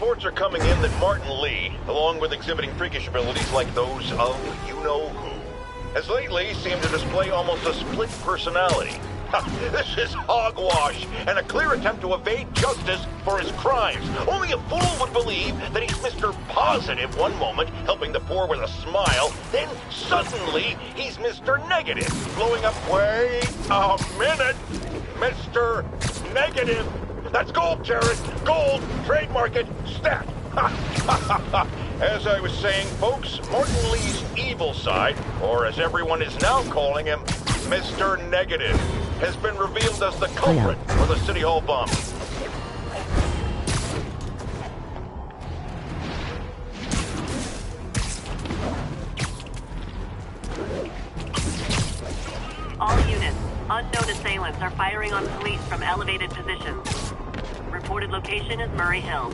Reports are coming in that Martin Lee, along with exhibiting freakish abilities like those of you-know-who, has lately seemed to display almost a split personality. This is hogwash and a clear attempt to evade justice for his crimes. Only a fool would believe that he's Mr. Positive one moment, helping the poor with a smile, then suddenly he's Mr. Negative, blowing up. Wait a minute! Mr. Negative! That's gold, Jared! Gold! Trademark it! Stat! As I was saying, folks, Martin Lee's evil side, or as everyone is now calling him, Mr. Negative, has been revealed as the culprit for the City Hall bombing. All units, unknown assailants are firing on police from elevated positions. Reported location is Murray Hill.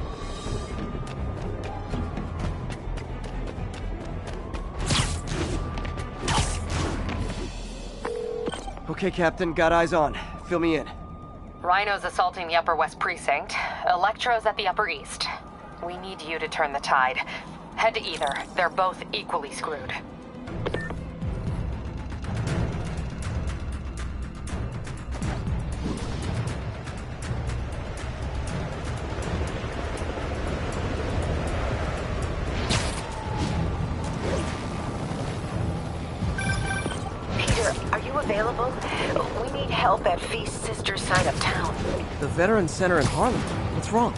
Okay, Captain, got eyes on. Fill me in. Rhino's assaulting the Upper West Precinct. Electro's at the Upper East. We need you to turn the tide. Head to either. They're both equally screwed. Available? We need help at Feast's sister side of town. The Veterans Center in Harlem? What's wrong?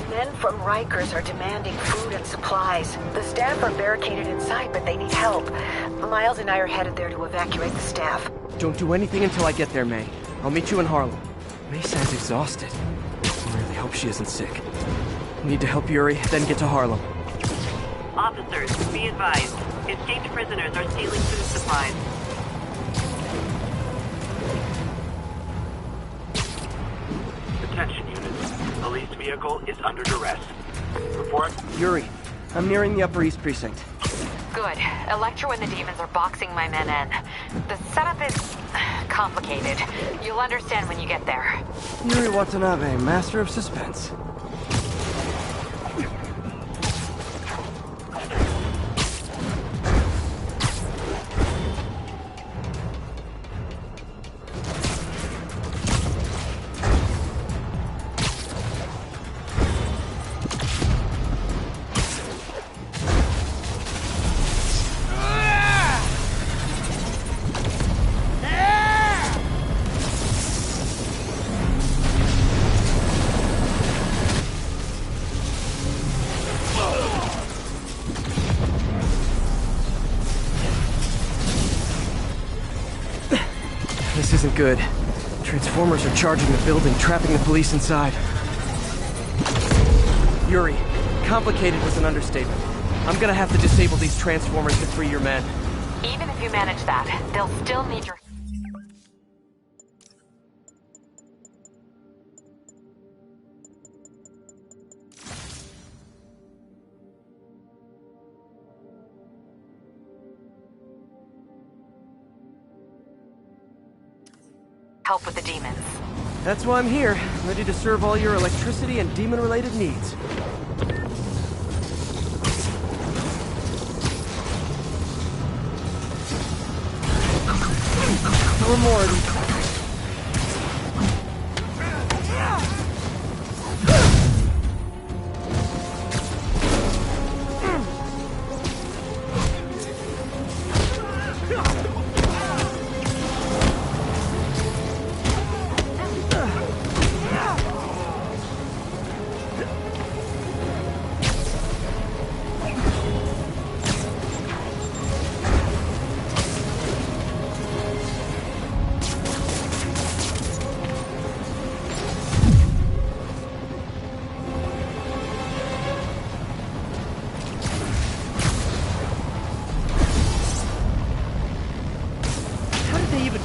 Men from Rikers are demanding food and supplies. The staff are barricaded inside, but they need help. Miles and I are headed there to evacuate the staff. Don't do anything until I get there, May. I'll meet you in Harlem. May sounds exhausted. I really hope she isn't sick. Need to help Yuri, then get to Harlem. Officers, be advised. Escaped prisoners are stealing food supplies. Attention units. Police vehicle is under duress. Report. Yuri, I'm nearing the Upper East Precinct. Good. Electro and the demons are boxing my men in. The setup is complicated. You'll understand when you get there. Yuri Watanabe, master of suspense. This isn't good. Transformers are charging the building, trapping the police inside. Yuri, complicated was an understatement. I'm gonna have to disable these transformers to free your men. Even if you manage that, they'll still need your... help with the demons. That's why I'm here, ready to serve all your electricity and demon-related needs. Or more of these.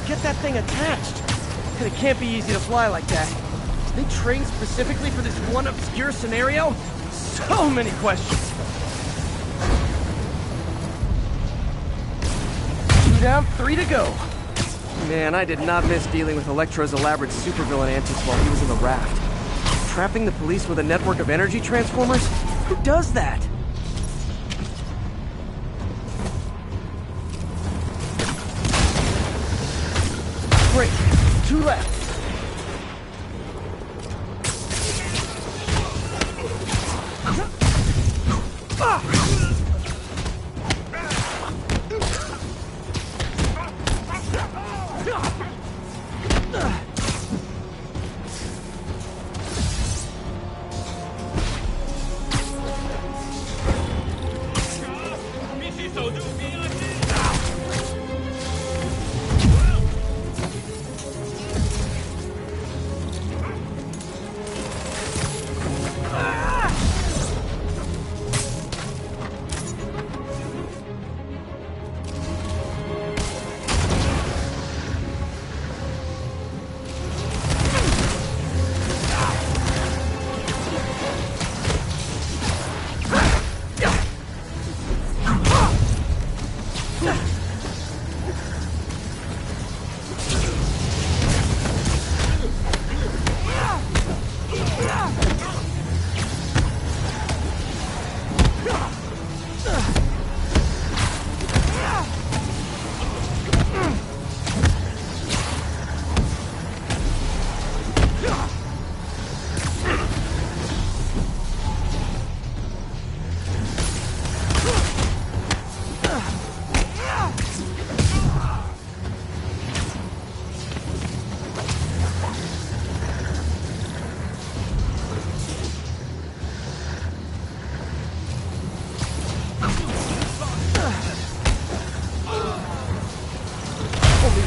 Get that thing attached. It can't be easy to fly like that. Did they train specifically for this one obscure scenario? So many questions. 2 down, 3 to go. Man, I did not miss dealing with Electro's elaborate supervillain antics while he was in the raft. Trapping the police with a network of energy transformers? Who does that? Great. 2 left.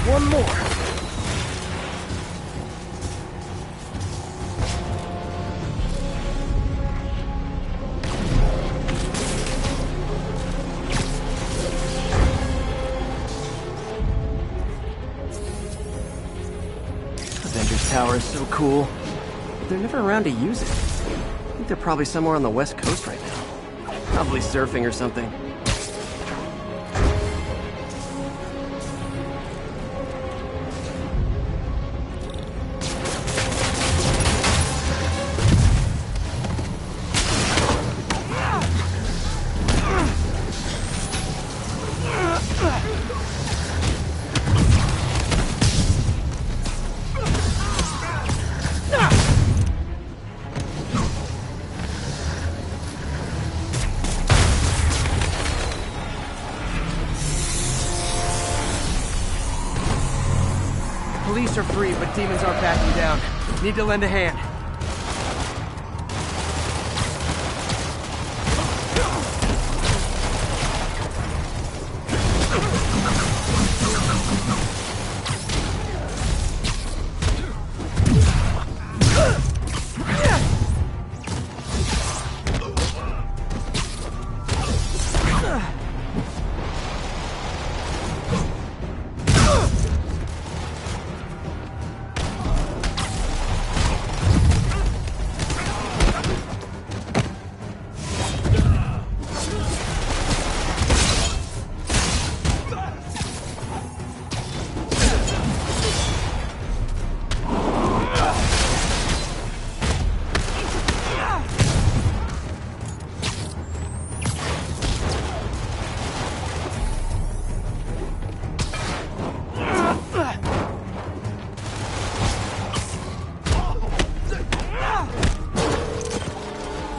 One more. Avengers Tower is so cool. But they're never around to use it. I think they're probably somewhere on the West Coast right now. Probably surfing or something. Police are free, but demons aren't backing down. Need to lend a hand.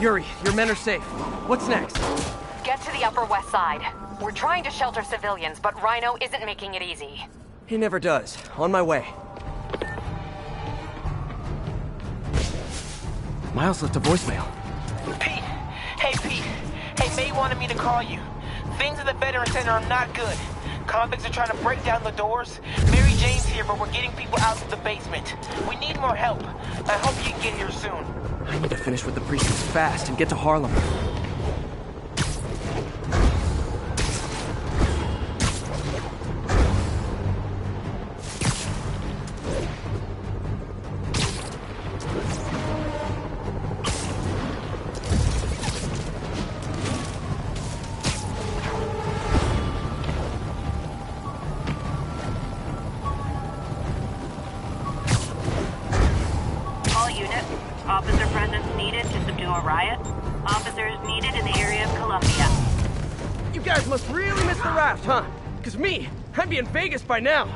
Yuri, your men are safe. What's next? Get to the Upper West Side. We're trying to shelter civilians, but Rhino isn't making it easy. He never does. On my way. Miles left a voicemail. Pete! Hey, Pete! Hey, May wanted me to call you. Things at the Veteran Center are not good. Convicts are trying to break down the doors. Mary Jane's here, but we're getting people out of the basement. We need more help. I hope you can get here soon. I need to finish with the precincts fast and get to Harlem. All units, officer present guys must really miss the raft, huh? Because me, I'd be in Vegas by now.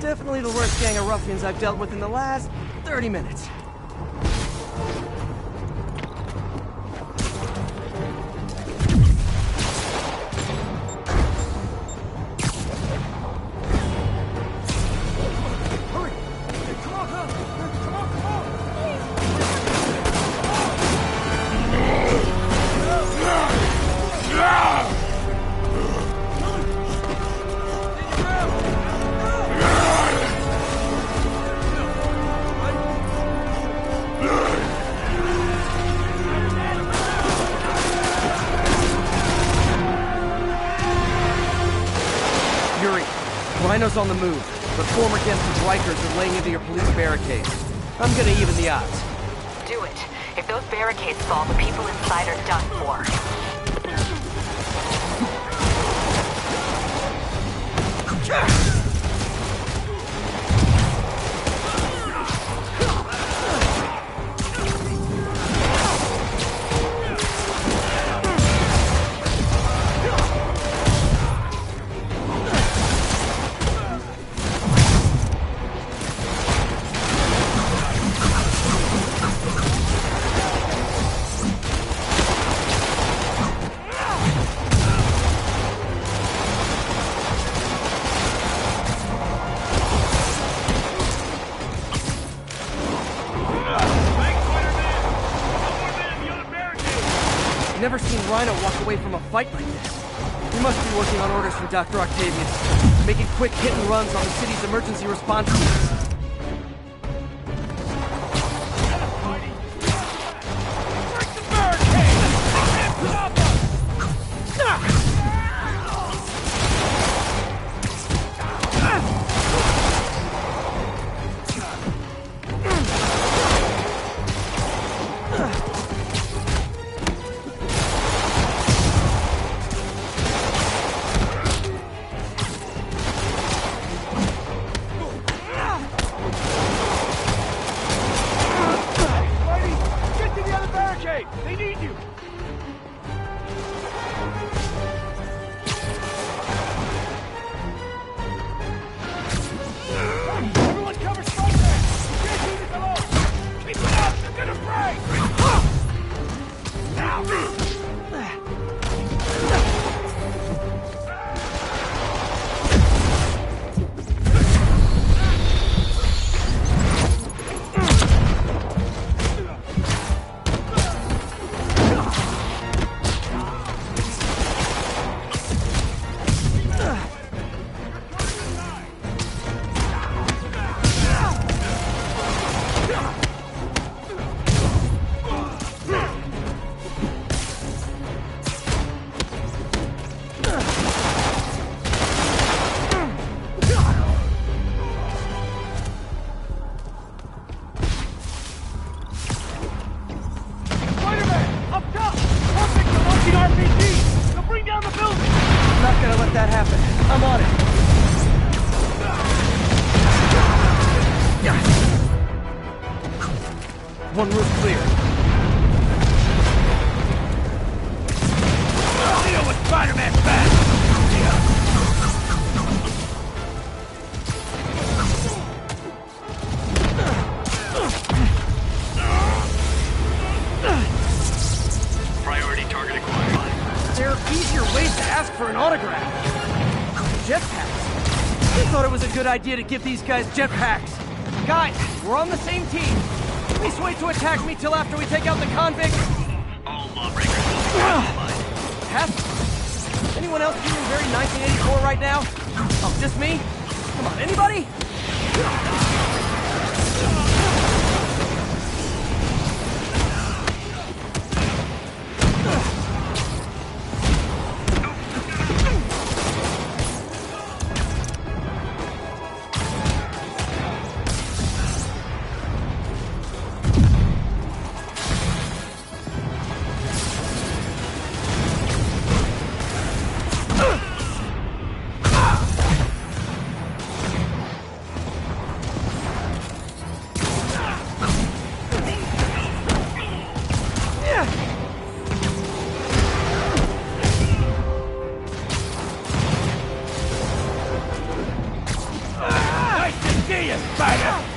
Definitely the worst gang of ruffians I've dealt with in the last 30 minutes. Rhino's on the move, but former guests of Rikers are laying into your police barricades. I'm gonna even the odds. Do it. If those barricades fall, the people inside are done for. Never seen Rhino walk away from a fight like this. He must be working on orders from Dr. Octavius, making quick hit and runs on the city's emergency response teams. One roof clear. Deal with Spider-Man fast! Priority target acquired. There are easier ways to ask for an autograph. Jetpacks. I thought it was a good idea to give these guys jetpacks. Guys, we're on the same team. Please wait to attack me till after we take out the convicts. All lawbreakers will be notified. Hef? Anyone else feeling very 1984 right now? Oh, just me? Come on, anybody?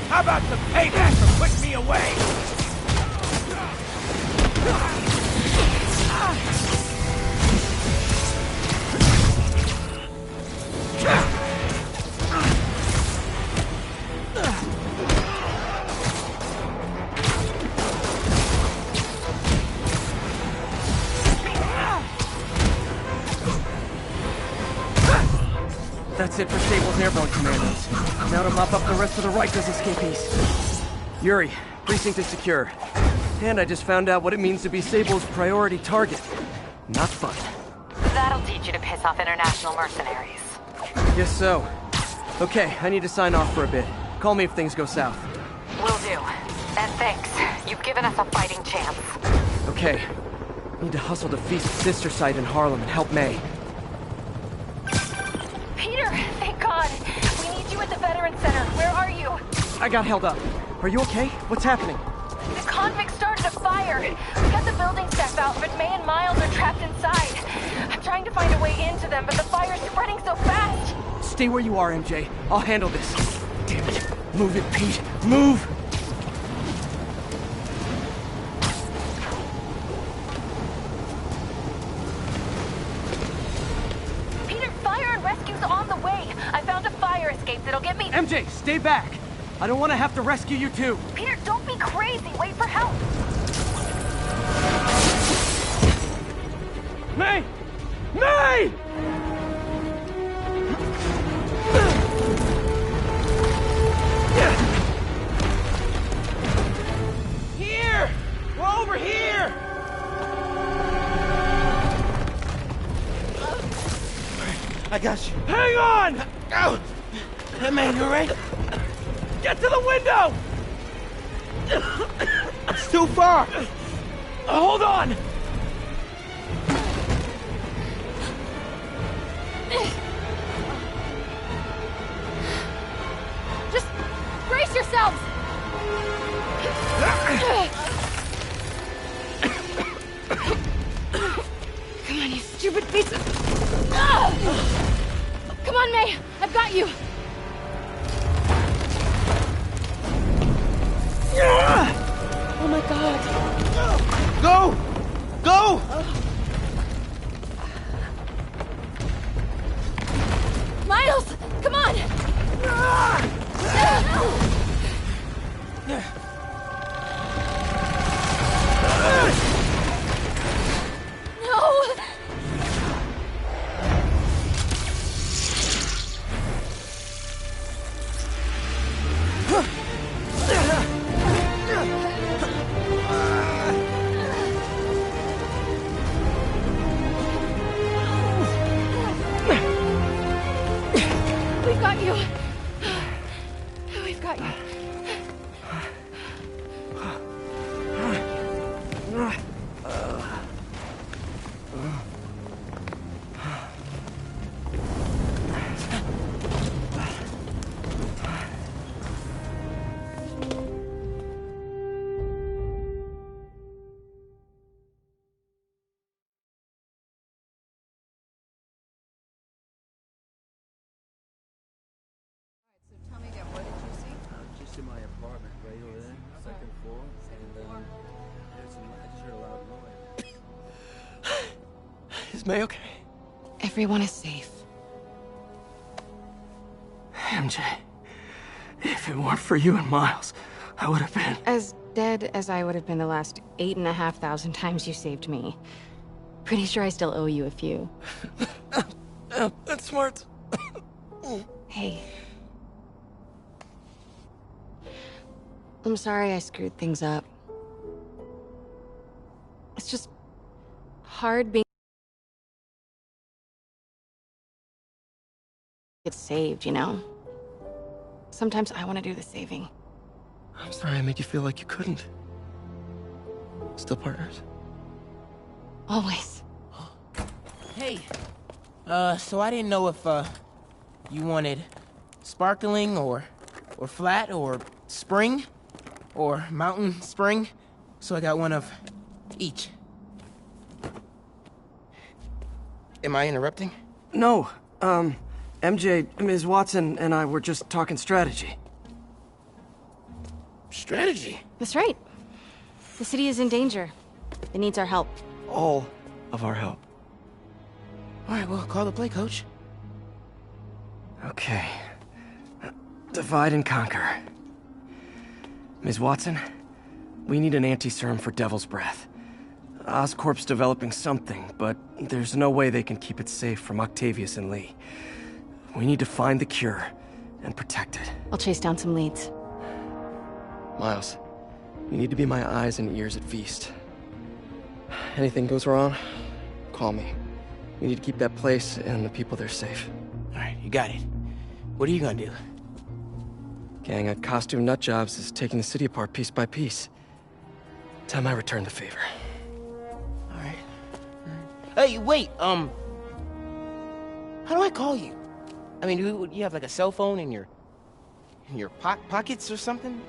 How about some payback for putting me away? That's it for Sable's airborne commandos. Now to mop up the rest of the Rikers escapees. Yuri, precinct is secure. And I just found out what it means to be Sable's priority target. Not fun. That'll teach you to piss off international mercenaries. Guess so. Okay, I need to sign off for a bit. Call me if things go south. Will do. And thanks. You've given us a fighting chance. Okay. Need to hustle to Feast's sister site in Harlem and help May. Peter, thank God. We need you at the Veterans Center. Where are you? I got held up. Are you okay? What's happening? The convicts started a fire. We got the building staff out, but May and Miles are trapped inside. I'm trying to find a way into them, but the fire's spreading so fast. Stay where you are, MJ. I'll handle this. Damn it. Move it, Pete. Move! Peter, fire and rescue's on the way. I found a fire escape that'll get me... MJ, stay back! I don't want to have to rescue you too. Peter, don't be crazy. Wait for help. May! May! Here! We're over here! I got you. Hang on! Oh. Hey, man, you alright? Get to the window! It's too far. Hold on! Just brace yourselves. Come on, you stupid piece of... Come on, May. I've got you. Oh my God. Go! Go! Miles, come on. No. We've got you. We've got you. Tell me again, what did you see? Just in my apartment, right over there, second floor, and I just heard a loud noise. Is May okay? Everyone is safe. MJ, if it weren't for you and Miles, I would have been... As dead as I would have been the last 8,500 times you saved me. Pretty sure I still owe you a few. That's smart. Hey. I'm sorry I screwed things up. It's just hard being get saved, you know? Sometimes I want to do the saving. I'm sorry I made you feel like you couldn't. Still partners? Always. Hey. So I didn't know if, you wanted sparkling or flat or spring or mountain spring. So I got one of each. Am I interrupting? No, MJ, Ms. Watson, and I were just talking strategy. Strategy? That's right. The city is in danger. It needs our help. All of our help. All right, well, call the play, coach. Okay. Divide and conquer. Ms. Watson, we need an anti-serum for Devil's Breath. Oscorp's developing something, but there's no way they can keep it safe from Octavius and Lee. We need to find the cure and protect it. I'll chase down some leads. Miles, you need to be my eyes and ears at Feast. Anything goes wrong, call me. We need to keep that place and the people there safe. All right, you got it. What are you gonna do? Gang of costume nutjobs is taking the city apart piece by piece. Time I return the favor. All right. Hey, wait, how do I call you? I mean, do you have like a cell phone in your pockets or something?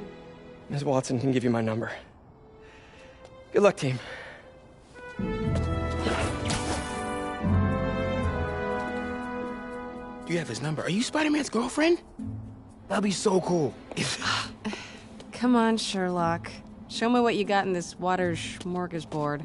Ms. Watson can give you my number. Good luck, team. You have his number. Are you Spider-Man's girlfriend? That'd be so cool. Come on, Sherlock. Show me what you got in this water smorgasbord.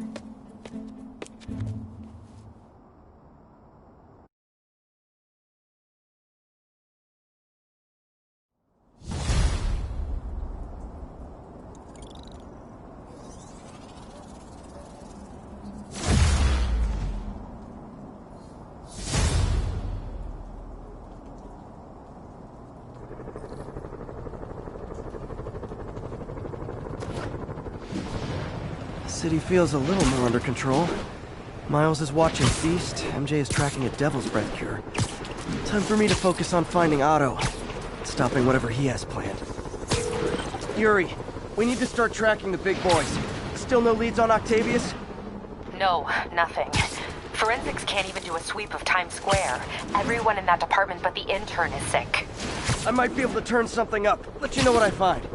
City feels a little more under control. Miles is watching Feast, MJ is tracking a Devil's Breath cure. Time for me to focus on finding Otto, stopping whatever he has planned. Yuri, we need to start tracking the big boys. Still no leads on Octavius? No, nothing. Forensics can't even do a sweep of Times Square. Everyone in that department but the intern is sick. I might be able to turn something up. Let you know what I find.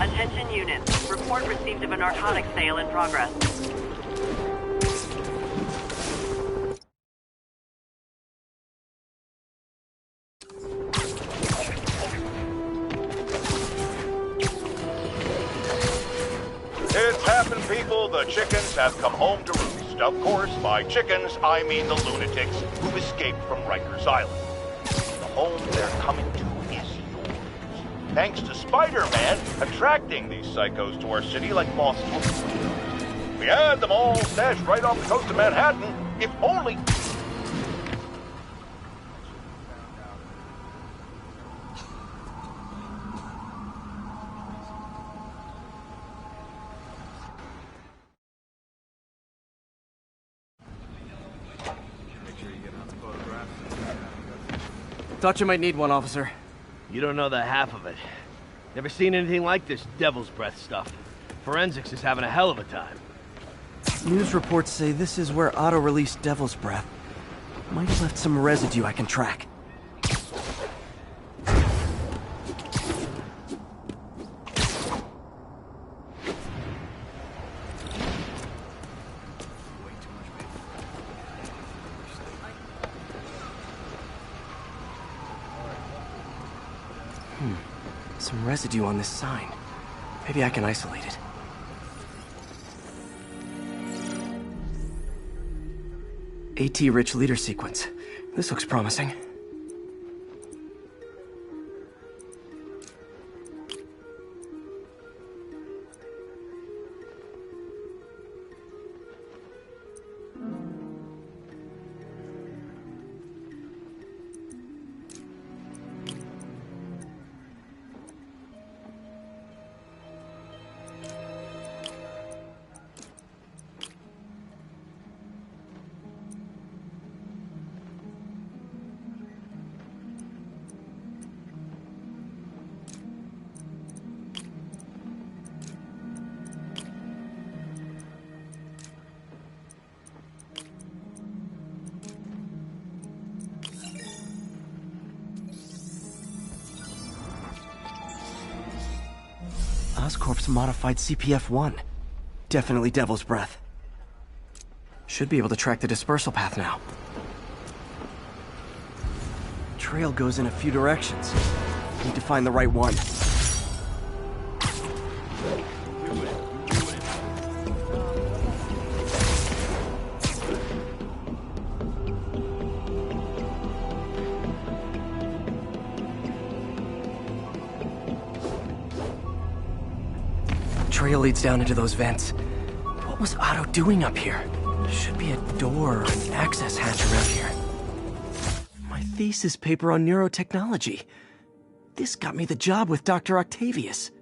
Attention units. Report received of a narcotics sale in progress. It's happened, people. The chickens have come home to roost. Of course, by chickens, I mean the lunatics who've escaped from Rikers Island. The home they're coming to is yours. Thanks to Spider-Man attracting these psychos to our city like moths to a flame. We had them all stashed right off the coast of Manhattan, if only... Thought you might need one, officer. You don't know the half of it. Never seen anything like this Devil's Breath stuff. Forensics is having a hell of a time. News reports say this is where Otto released Devil's Breath. Might have left some residue I can track. Some residue on this sign. Maybe I can isolate it. AT-rich leader sequence. This looks promising. Oscorp's modified CPF-1. Definitely Devil's Breath. Should be able to track the dispersal path now. Trail goes in a few directions. Need to find the right one. Trail leads down into those vents. What was Otto doing up here? Should be a door or an access hatch around here. My thesis paper on neurotechnology. This got me the job with Dr. Octavius.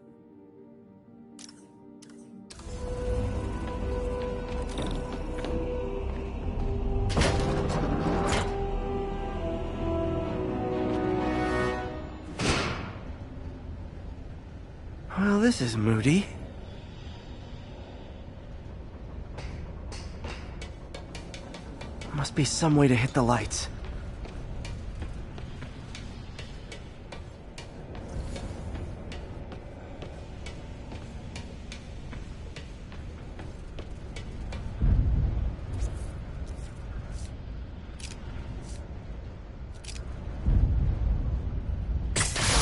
Well, this is moody. Must be some way to hit the lights.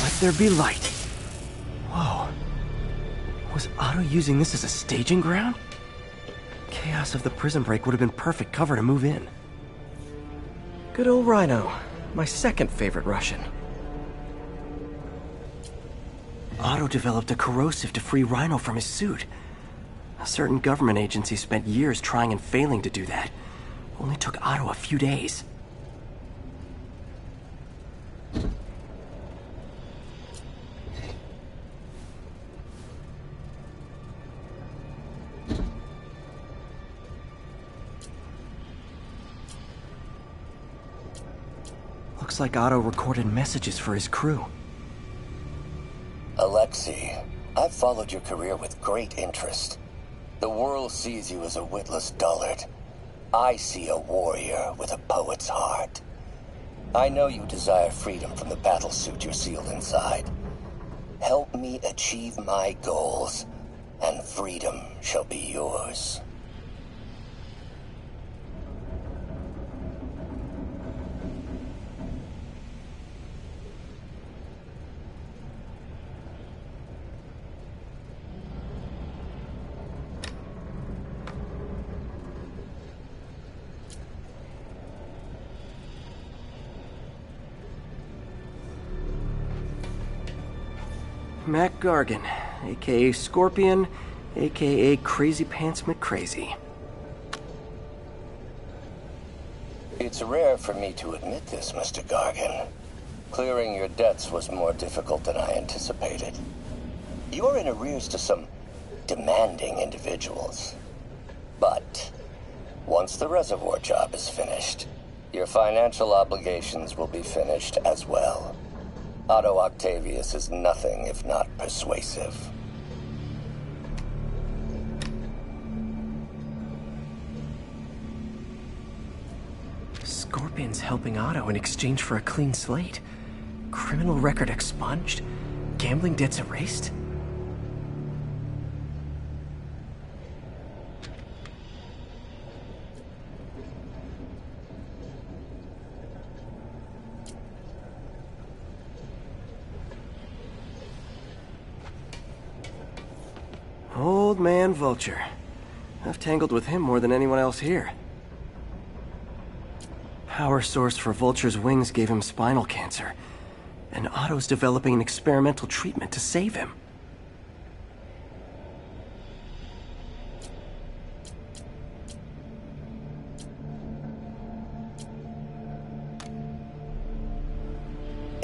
Let there be light. Whoa. Was Otto using this as a staging ground? Chaos of the prison break would have been perfect cover to move in. Good old Rhino, my second favorite Russian. Otto developed a corrosive to free Rhino from his suit. A certain government agency spent years trying and failing to do that. Only took Otto a few days. Looks like Otto recorded messages for his crew. Alexei, I've followed your career with great interest. The world sees you as a witless dullard. I see a warrior with a poet's heart. I know you desire freedom from the battlesuit you're sealed inside. Help me achieve my goals, and freedom shall be yours. Mac Gargan, aka Scorpion, aka Crazy Pants McCrazy. It's rare for me to admit this, Mr. Gargan. Clearing your debts was more difficult than I anticipated. You're in arrears to some demanding individuals. But once the reservoir job is finished, your financial obligations will be finished as well. Otto Octavius is nothing if not persuasive. Scorpion's helping Otto in exchange for a clean slate. Criminal record expunged? Gambling debts erased? Old man Vulture. I've tangled with him more than anyone else here. power source for Vulture's wings gave him spinal cancer, and Otto's developing an experimental treatment to save him.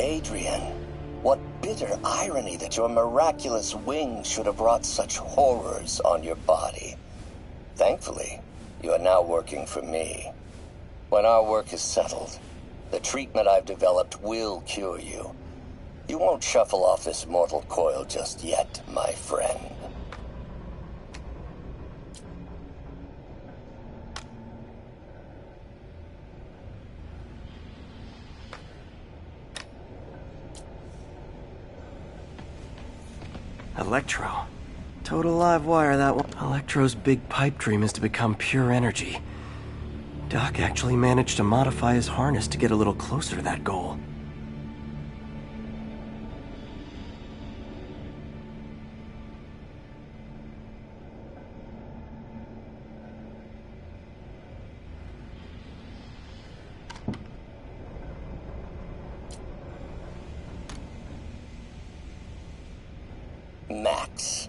Adrian, what bitter irony that your miraculous wings should have brought such horrors on your body. Thankfully, you are now working for me. When our work is settled, the treatment I've developed will cure you. You won't shuffle off this mortal coil just yet, my friend. Electro. Total live wire, that one. Electro's big pipe dream is to become pure energy. Doc actually managed to modify his harness to get a little closer to that goal. Max,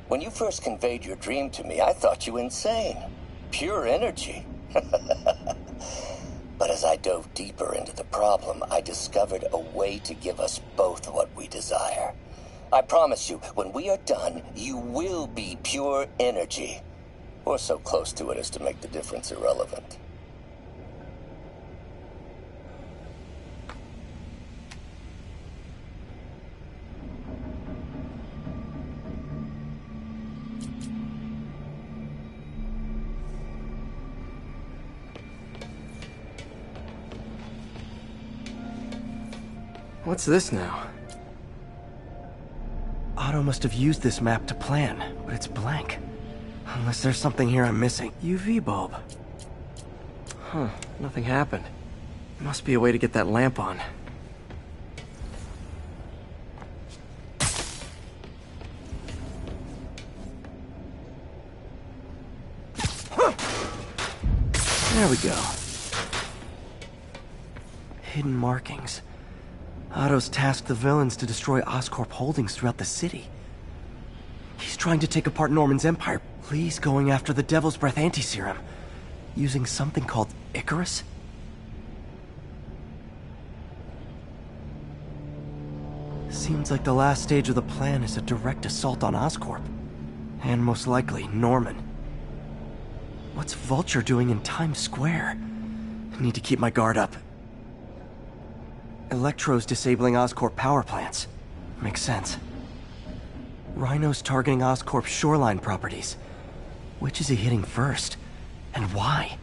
when you first conveyed your dream to me, I thought you insane. Pure energy. But as I dove deeper into the problem, I discovered a way to give us both what we desire. I promise you, when we are done, you will be pure energy. Or so close to it as to make the difference irrelevant. What's this now? Otto must have used this map to plan, but it's blank. Unless there's something here I'm missing. UV bulb. Huh, nothing happened. Must be a way to get that lamp on. There we go. Hidden markings. Otto's tasked the villains to destroy Oscorp holdings throughout the city. He's trying to take apart Norman's empire. Lee's going after the Devil's Breath anti-serum, using something called Icarus? Seems like the last stage of the plan is a direct assault on Oscorp. And most likely, Norman. What's Vulture doing in Times Square? I need to keep my guard up. Electro's disabling Oscorp power plants. Makes sense. Rhino's targeting Oscorp's shoreline properties. Which is he hitting first? And why?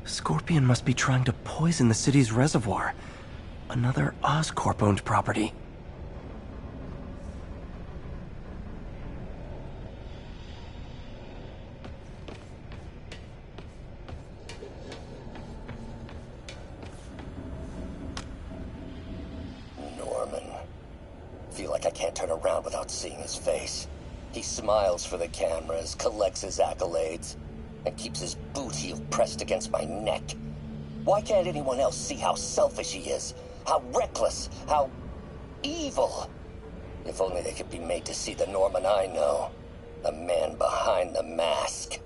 Scorpion must be trying to poison the city's reservoir. Another Oscorp-owned property. I can't turn around without seeing his face. He smiles for the cameras, collects his accolades, and keeps his boot heel pressed against my neck. Why can't anyone else see how selfish he is? How reckless? How evil? If only they could be made to see the Norman I know. The man behind the mask.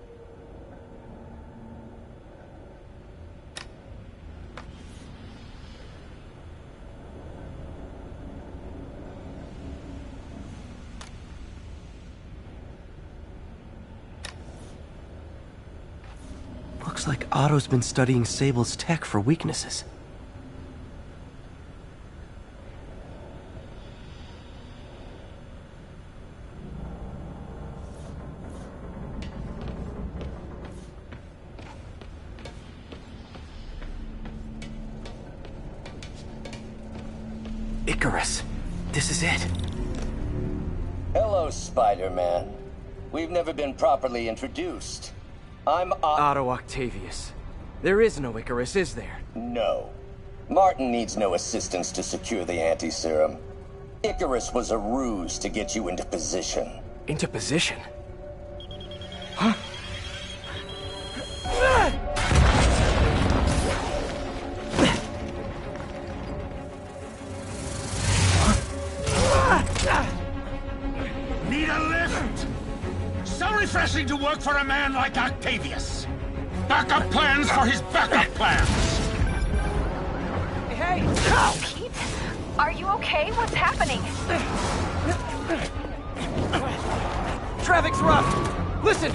Looks like Otto's been studying Sable's tech for weaknesses. Icarus. This is it. Hello, Spider-Man. We've never been properly introduced. I'm Otto Octavius. There is no Icarus, is there? No. Martin needs no assistance to secure the anti-serum. Icarus was a ruse to get you into position. Into position? Huh? refusing to work for a man like Octavius. Backup plans for his backup plans. Hey! Pete? Are you okay? What's happening? Traffic's rough. Listen,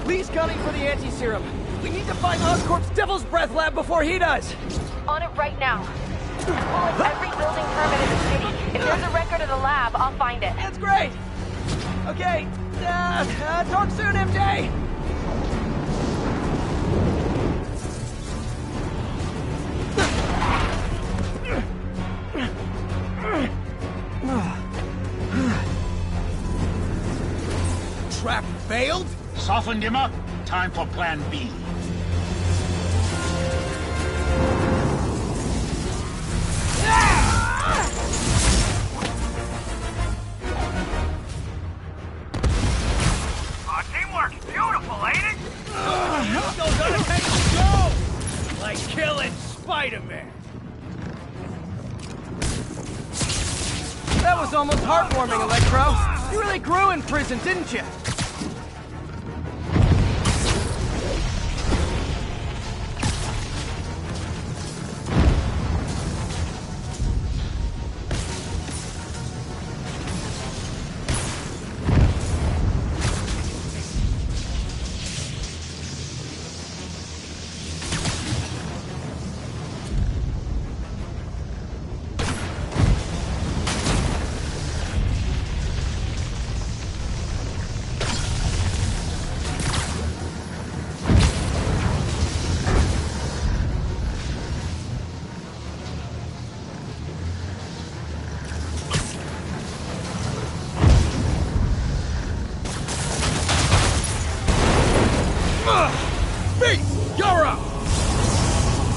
Lee's gunning for the anti-serum. We need to find Oscorp's Devil's Breath lab before he does. On it right now. Pulling every building permit in the city. If there's a record of the lab, I'll find it. That's great. Okay, talk soon, MJ. Trap failed? Softened him up. Time for plan B. Teamwork, beautiful, ain't it? Those unattended go! Like killing Spider-Man. That was almost heartwarming, Electro. You really grew in prison, didn't you?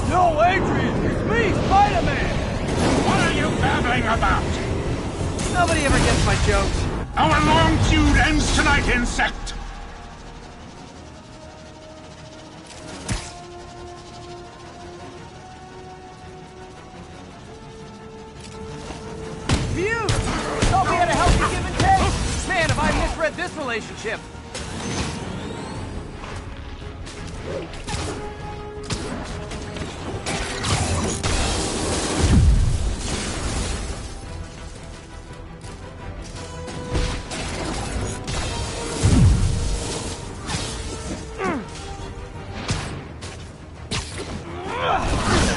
No, Adrian! It's me, Spider-Man! What are you babbling about? Nobody ever gets my jokes. Our long feud ends tonight, insect! Phew! Thought we had a healthy give and take. Man, have I misread this relationship.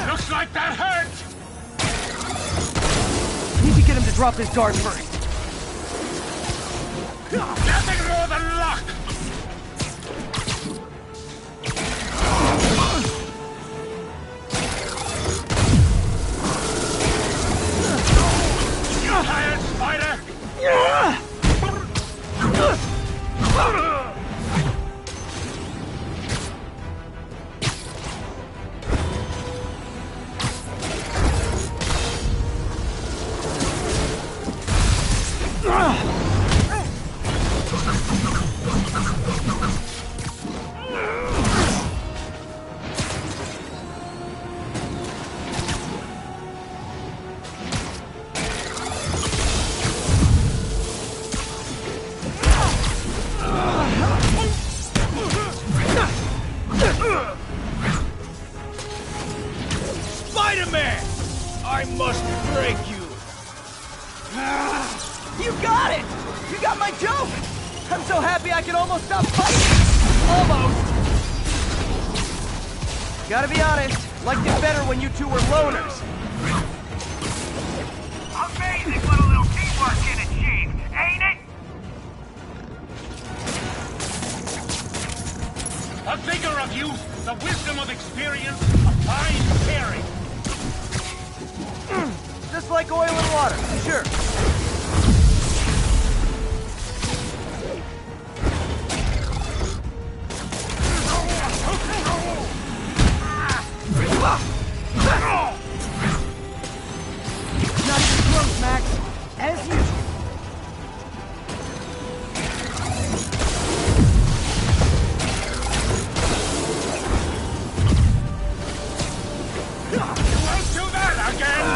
Looks like that hurt! Need to get him to drop his guard first. Nothing more than luck! You tired, Spider? Spider-Man! I must break you! You got it! You got my joke! I'm so happy I can almost stop fighting! Almost! Gotta be honest, liked it better when you two were loners. Amazing what a little teamwork can achieve, ain't it? The vigor of youth, the wisdom of experience, a fine pairing. Just like oil and water, sure. Not even close, Max. As usual. You won't do that again!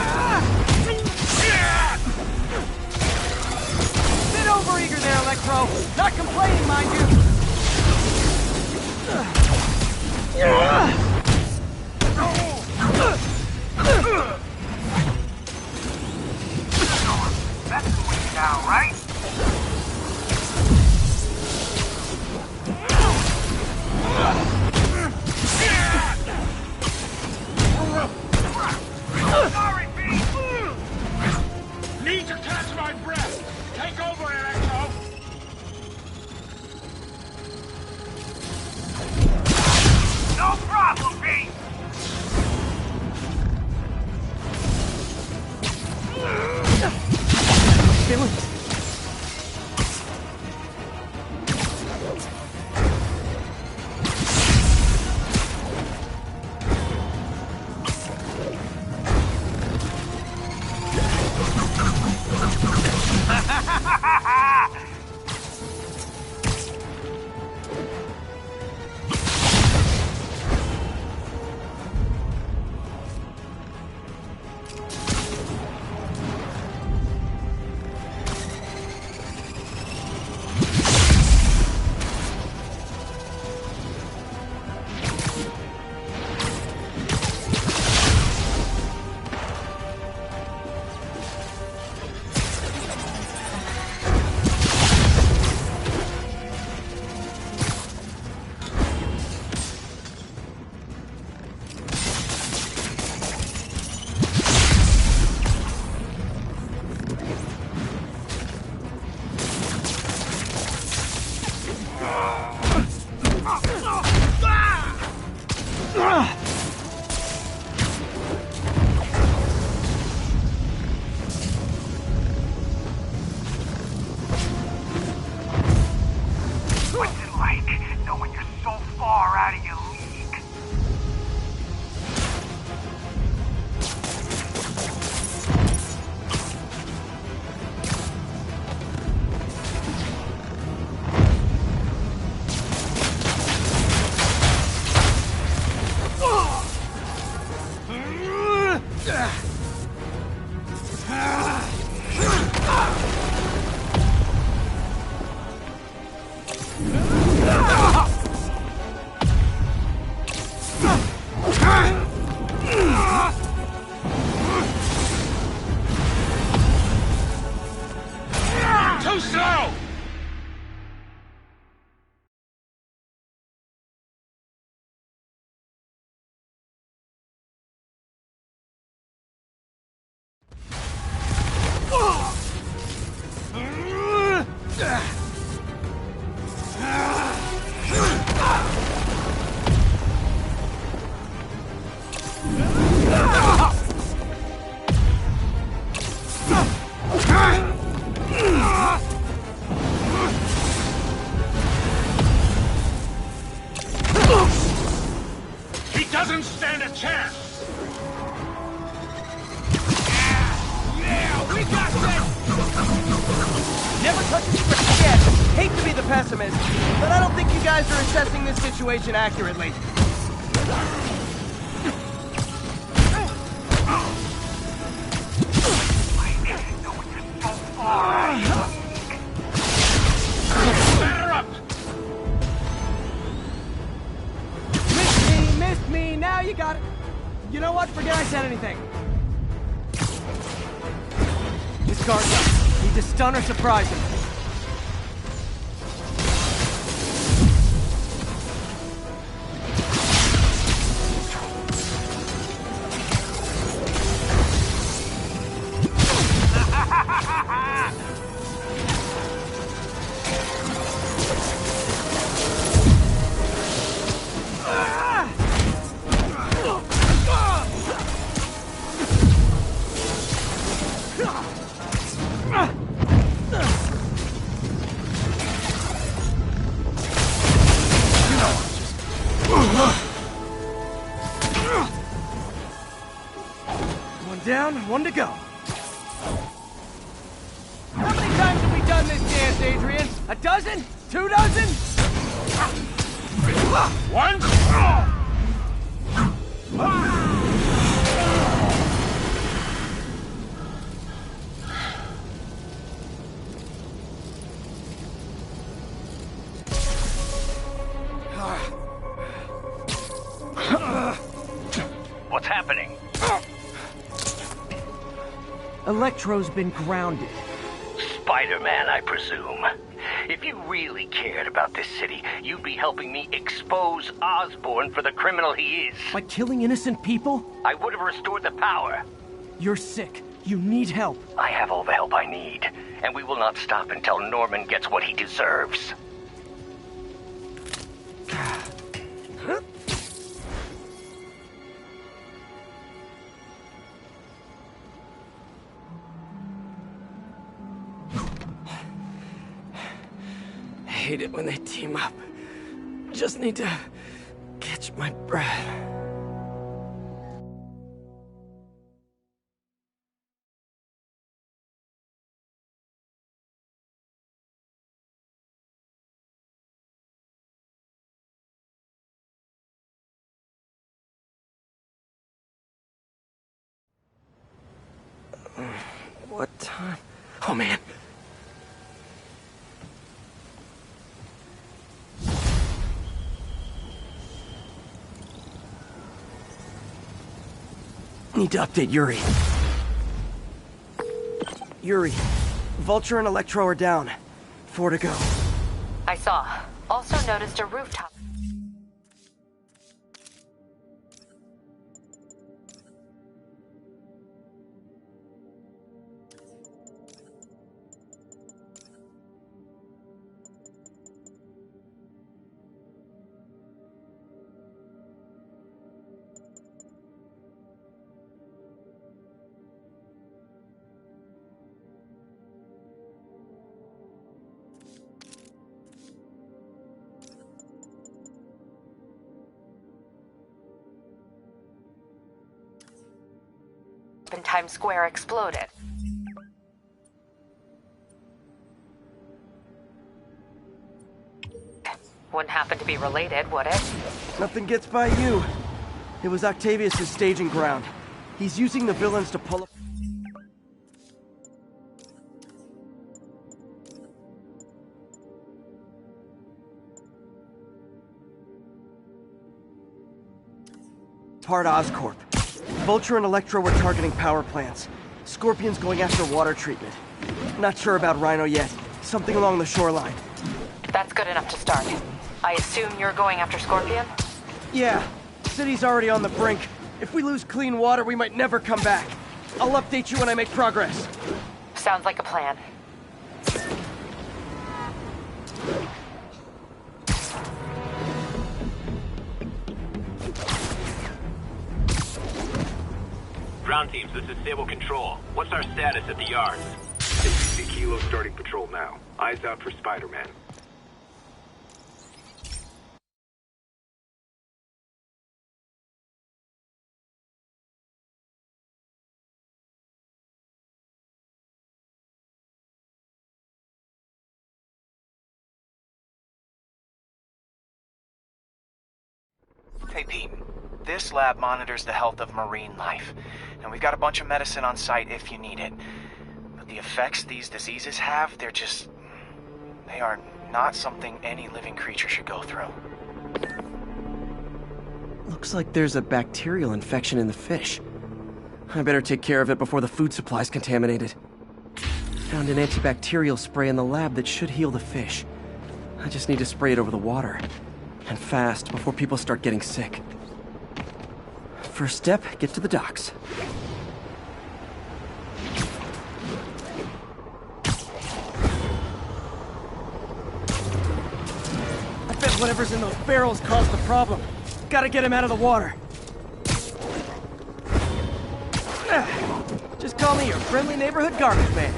doesn't stand a chance! Yeah, we got this! Never touch a script again! Hate to be the pessimist, but I don't think you guys are assessing this situation accurately. Batter up! Missed me, now you got it. You know what? Forget I said anything. This guard's up. Need to stun or surprise him. One down, one to go. How many times have we done this dance, Adrian? A dozen? 2 dozen? One! What's happening? Electro's been grounded. Spider-Man, I presume. If you really cared about this city, you'd be helping me expose Osborn for the criminal he is. By killing innocent people? I would have restored the power. You're sick. You need help. I have all the help I need, and we will not stop until Norman gets what he deserves. I hate it when they team up. Just need to catch my breath. What time? Oh man. Need to update Yuri. Yuri, Vulture and Electro are down. 4 to go. I saw. Also noticed a rooftop. And Times Square exploded. Wouldn't happen to be related, would it? Nothing gets by you. It was Octavius' staging ground. He's using the villains to pull up. Part Oscorp. Vulture and Electro were targeting power plants. Scorpion's going after water treatment. Not sure about Rhino yet. Something along the shoreline. That's good enough to start. I assume you're going after Scorpion? Yeah. City's already on the brink. If we lose clean water, we might never come back. I'll update you when I make progress. Sounds like a plan. Ground teams, this is Sable Control. What's our status at the yards? 60 Kilo starting patrol now. Eyes out for Spider-Man. Pete. This lab monitors the health of marine life, and we've got a bunch of medicine on site if you need it. But the effects these diseases have, they are not something any living creature should go through. Looks like there's a bacterial infection in the fish. I better take care of it before the food supply's contaminated. Found an antibacterial spray in the lab that should heal the fish. I just need to spray it over the water. And fast, before people start getting sick. First step, get to the docks. I bet whatever's in those barrels caused the problem. Gotta get him out of the water. Just call me your friendly neighborhood garbage man.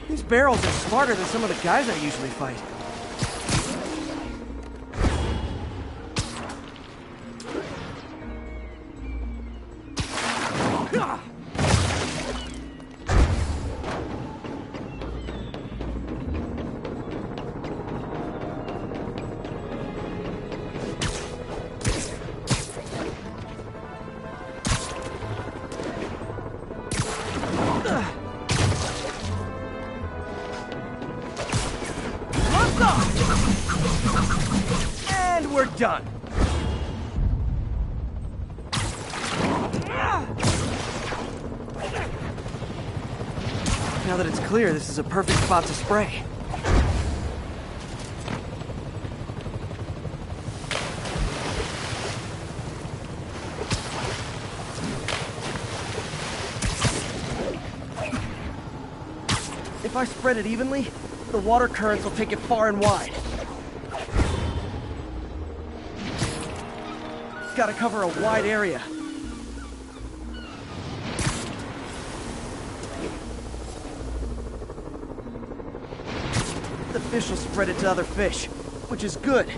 These barrels are smarter than some of the guys I usually fight. And we're done. Now that it's clear, this is a perfect spot to spray. If I spread it evenly, the water currents will take it far and wide. Gotta cover a wide area. The fish will spread it to other fish, which is good.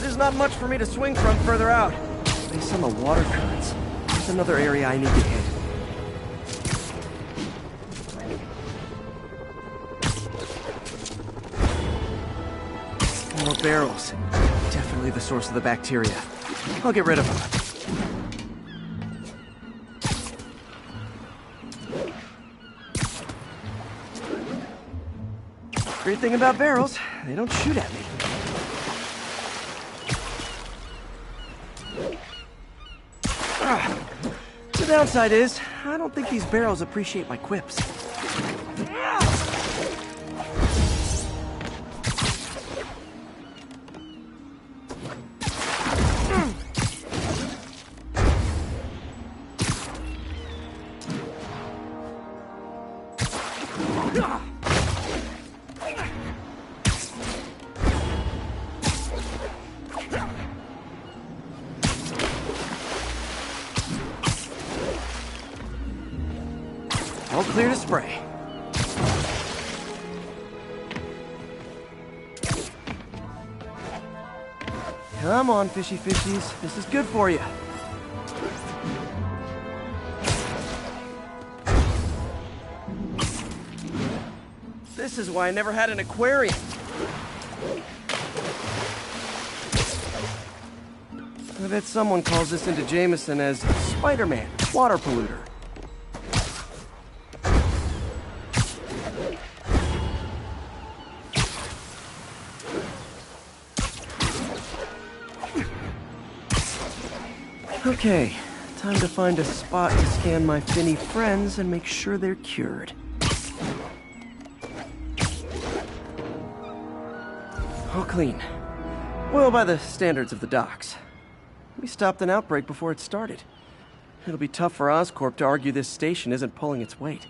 There's not much for me to swing from further out. Based on the water currents, that's another area I need to hit. More barrels. Definitely the source of the bacteria. I'll get rid of them. Great thing about barrels, they don't shoot at me. The downside is, I don't think these barrels appreciate my quips. All clear to spray. Come on, fishy fishies. This is good for you. This is why I never had an aquarium. I bet someone calls this into Jameson as Spider-Man, water polluter. Okay, time to find a spot to scan my finny friends and make sure they're cured. All clean. Well, by the standards of the docks. We stopped an outbreak before it started. It'll be tough for Oscorp to argue this station isn't pulling its weight.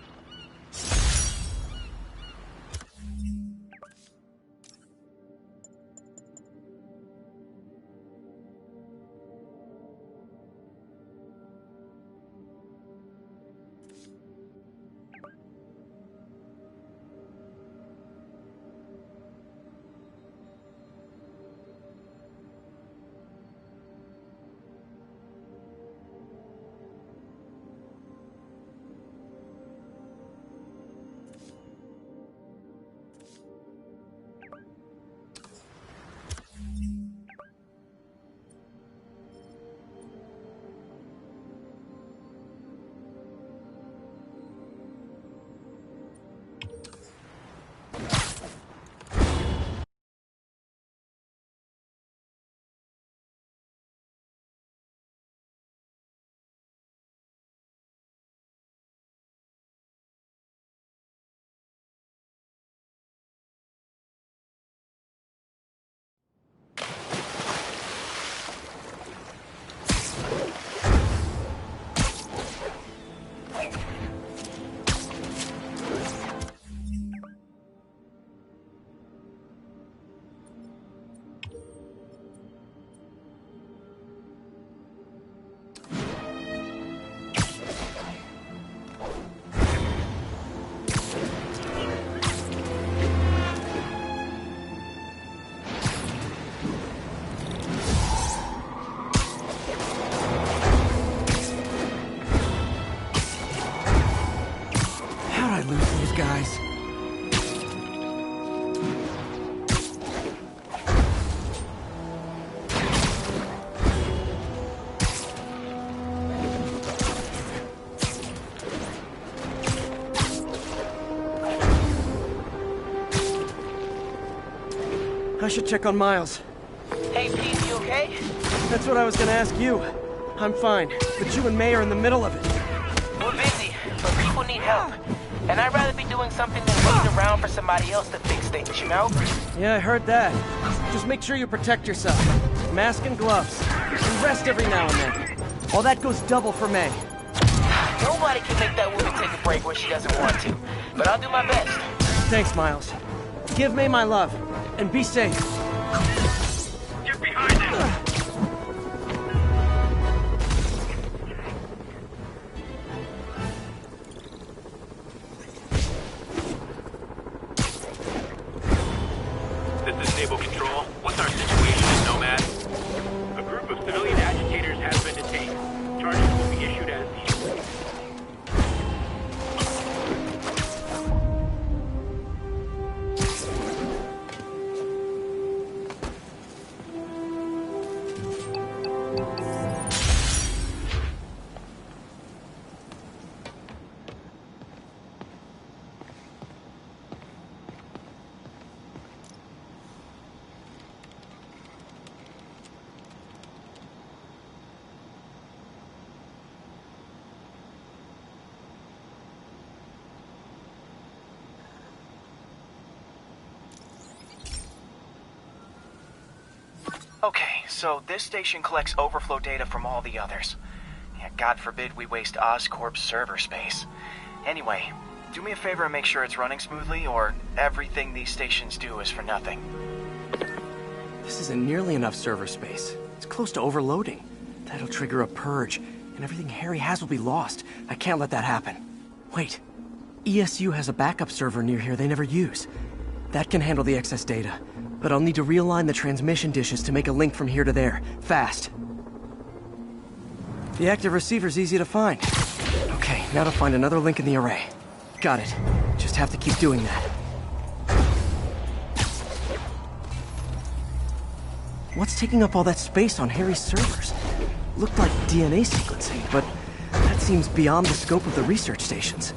guys. I should check on Miles. Hey, Pete, you okay? That's what I was gonna ask you. I'm fine, but you and May are in the middle of it. We're busy, but people need help. And I'd rather be doing something than waiting around for somebody else to fix things, you know? Yeah, I heard that. Just make sure you protect yourself. Mask and gloves. And rest every now and then. All that goes double for May. Nobody can make that woman take a break when she doesn't want to. But I'll do my best. Thanks, Miles. Give May my love. And be safe. Get behind him! This is Naval Control. What's our situation in Nomad? A group of civilian agitators has been detained. Charges will be issued as needed. Okay, so this station collects overflow data from all the others. Yeah, God forbid we waste Oscorp's server space. Anyway, do me a favor and make sure it's running smoothly, or everything these stations do is for nothing. This isn't nearly enough server space. It's close to overloading. That'll trigger a purge, and everything Harry has will be lost. I can't let that happen. Wait. ESU has a backup server near here they never use. That can handle the excess data, but I'll need to realign the transmission dishes to make a link from here to there, fast. The active receiver's easy to find. Okay, now to find another link in the array. Got it. Just have to keep doing that. What's taking up all that space on Harry's servers? Looked like DNA sequencing, but that seems beyond the scope of the research stations.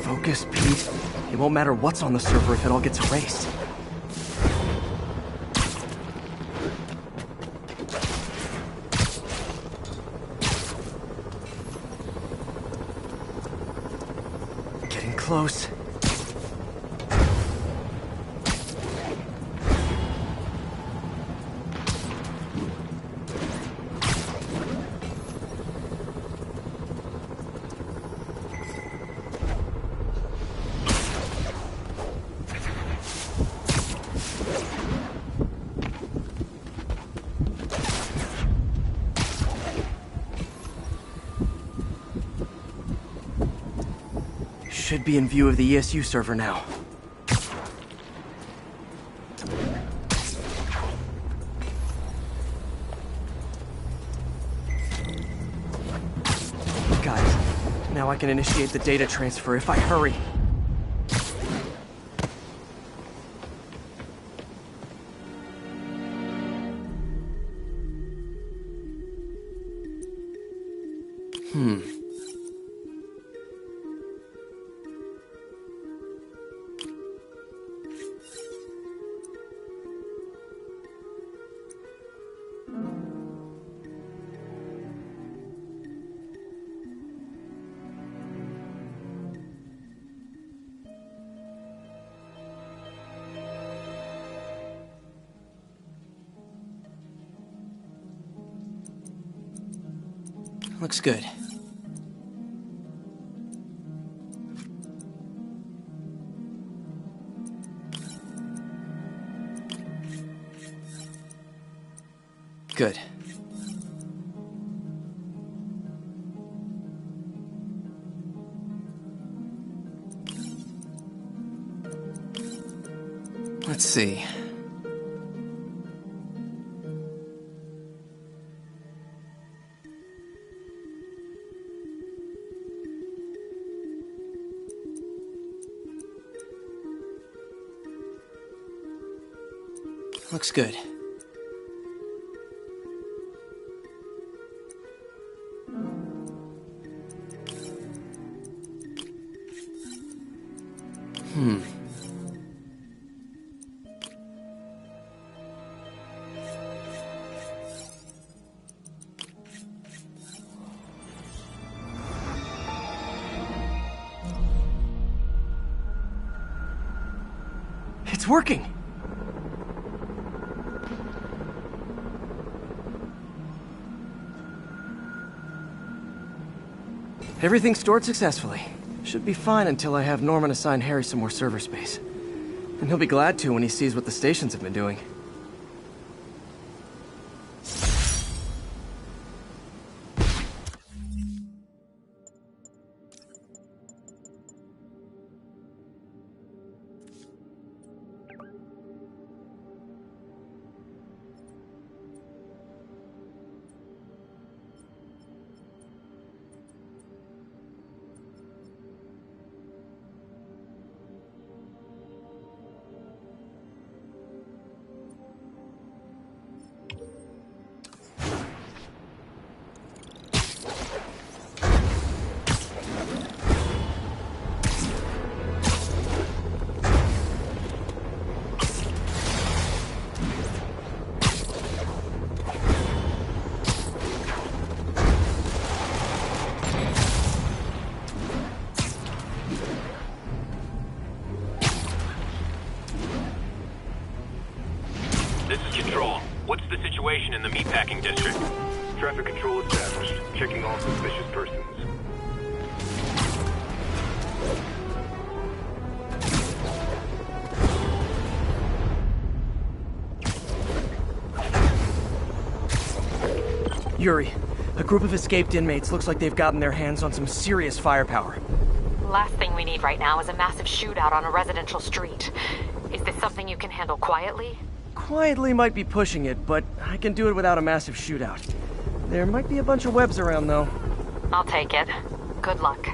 Focus, Pete. It won't matter what's on the server if it all gets erased. Getting close. Should be in view of the ESU server now. Got it. Now I can initiate the data transfer if I hurry. Looks good. Good. Let's see. Looks good. It's working! Everything's stored successfully. Should be fine until I have Norman assign Harry some more server space. And he'll be glad to when he sees what the stations have been doing. This is Control. What's the situation in the meatpacking district? Traffic control established. Checking all suspicious persons. Yuri, a group of escaped inmates looks like they've gotten their hands on some serious firepower. Last thing we need right now is a massive shootout on a residential street. Is this something you can handle quietly? Quietly might be pushing it, but I can do it without a massive shootout. There might be a bunch of webs around, though. I'll take it. Good luck.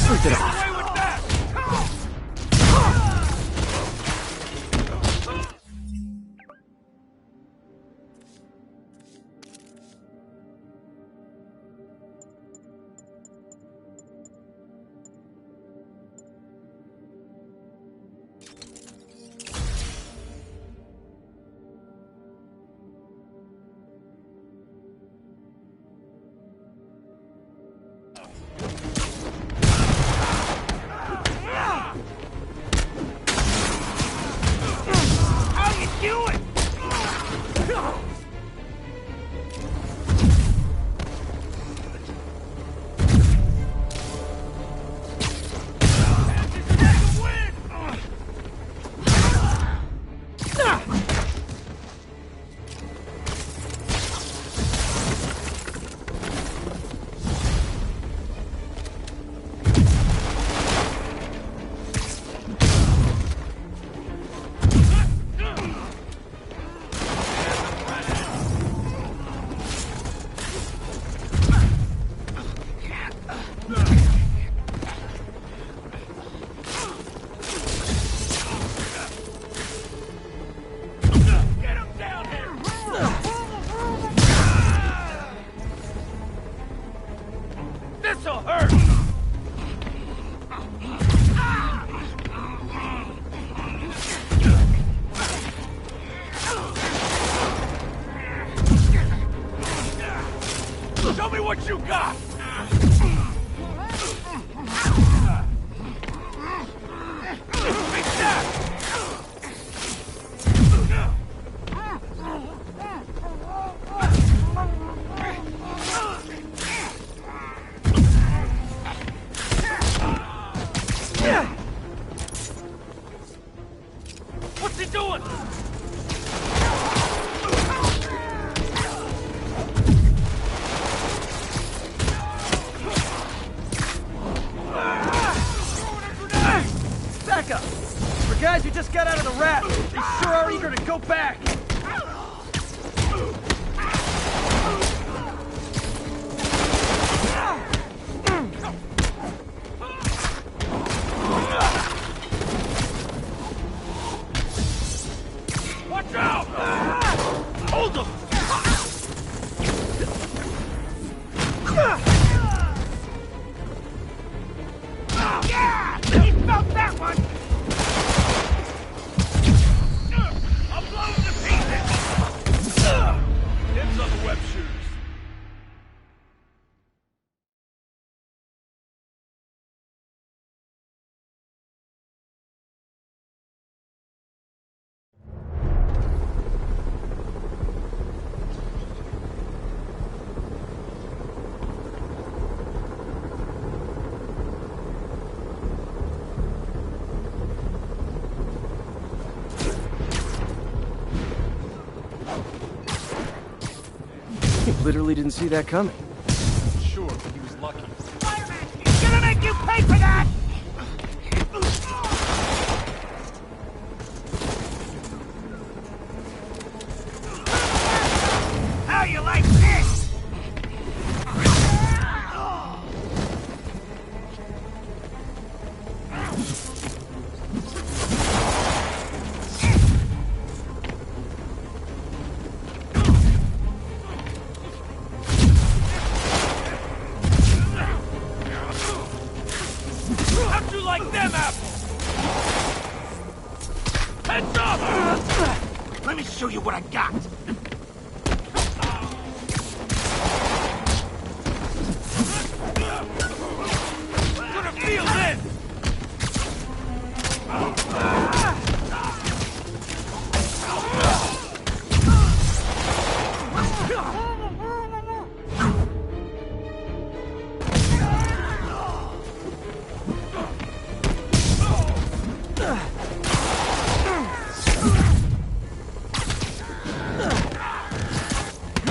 Sleep it off. this'll hurt! Show me what you got! What's he doing? Back up! For guys who just got out of the rat, they sure are eager to go back! Watch out! Hold him! Yeah! He felt that one! I'll blow him to pieces! Dibs on the web shooters. He literally didn't see that coming. Sure, but he was lucky. Spider-Man, he's gonna make you pay for that! How you like this? How'd you like them apples? Heads up! Let me show you what I got. Gonna feel this!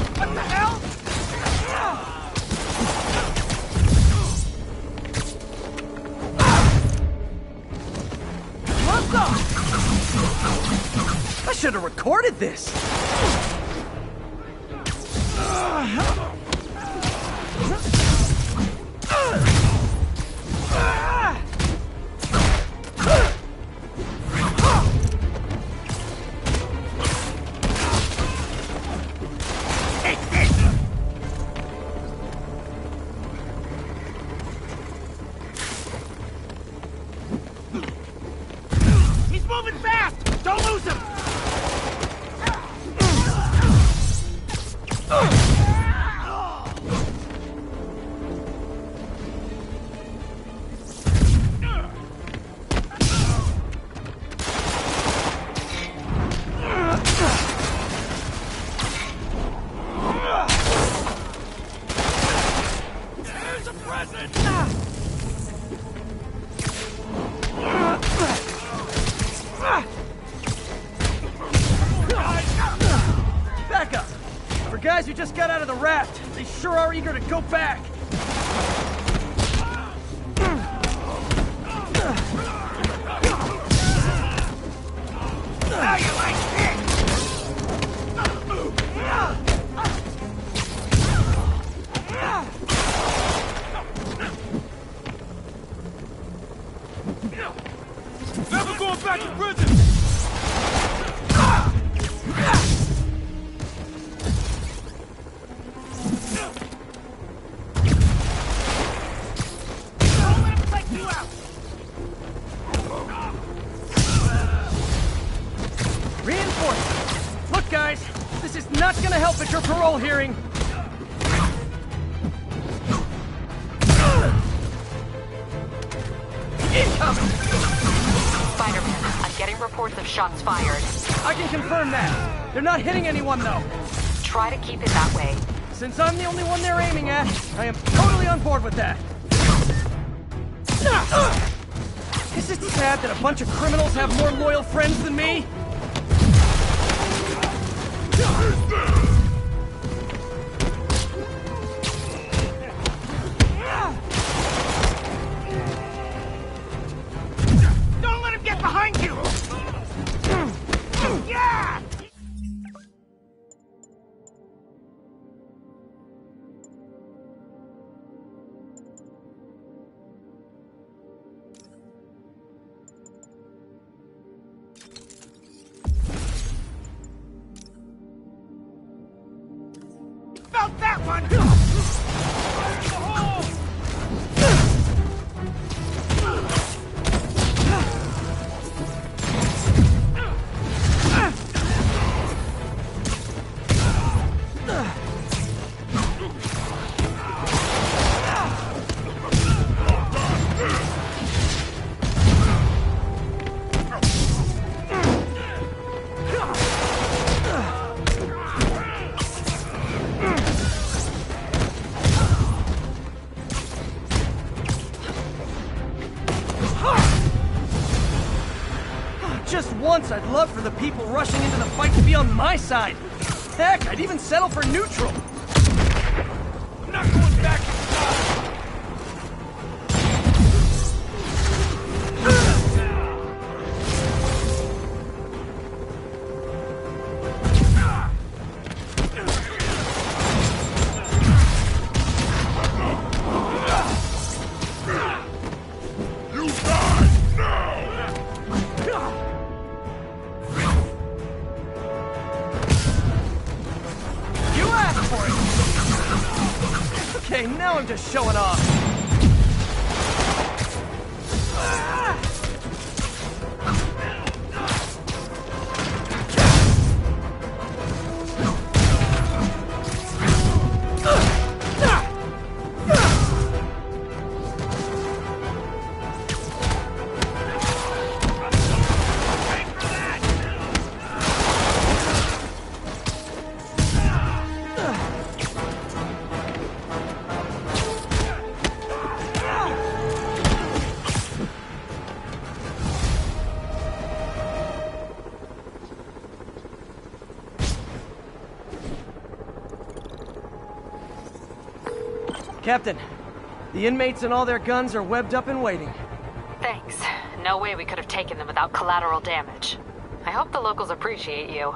What the hell? I should have recorded this! He's moving fast! Don't lose him! There's a present! Back up! For guys who just got out of the raft, they sure are eager to go back! How you like Never going back to prison! your parole hearing! Incoming! Spider-Man, I'm getting reports of shots fired. I can confirm that. They're not hitting anyone, though. Try to keep it that way. Since I'm the only one they're aiming at, I am totally on board with that. Is it sad that a bunch of criminals have more loyal friends than me? Don't let him get behind you! Yeah! About that one! Just once, I'd love for the people rushing into the fight to be on my side. Heck, I'd even settle for neutral. I'm not going back inside! Okay, now I'm just showing off. Captain, the inmates and all their guns are webbed up and waiting. Thanks. No way we could have taken them without collateral damage. I hope the locals appreciate you.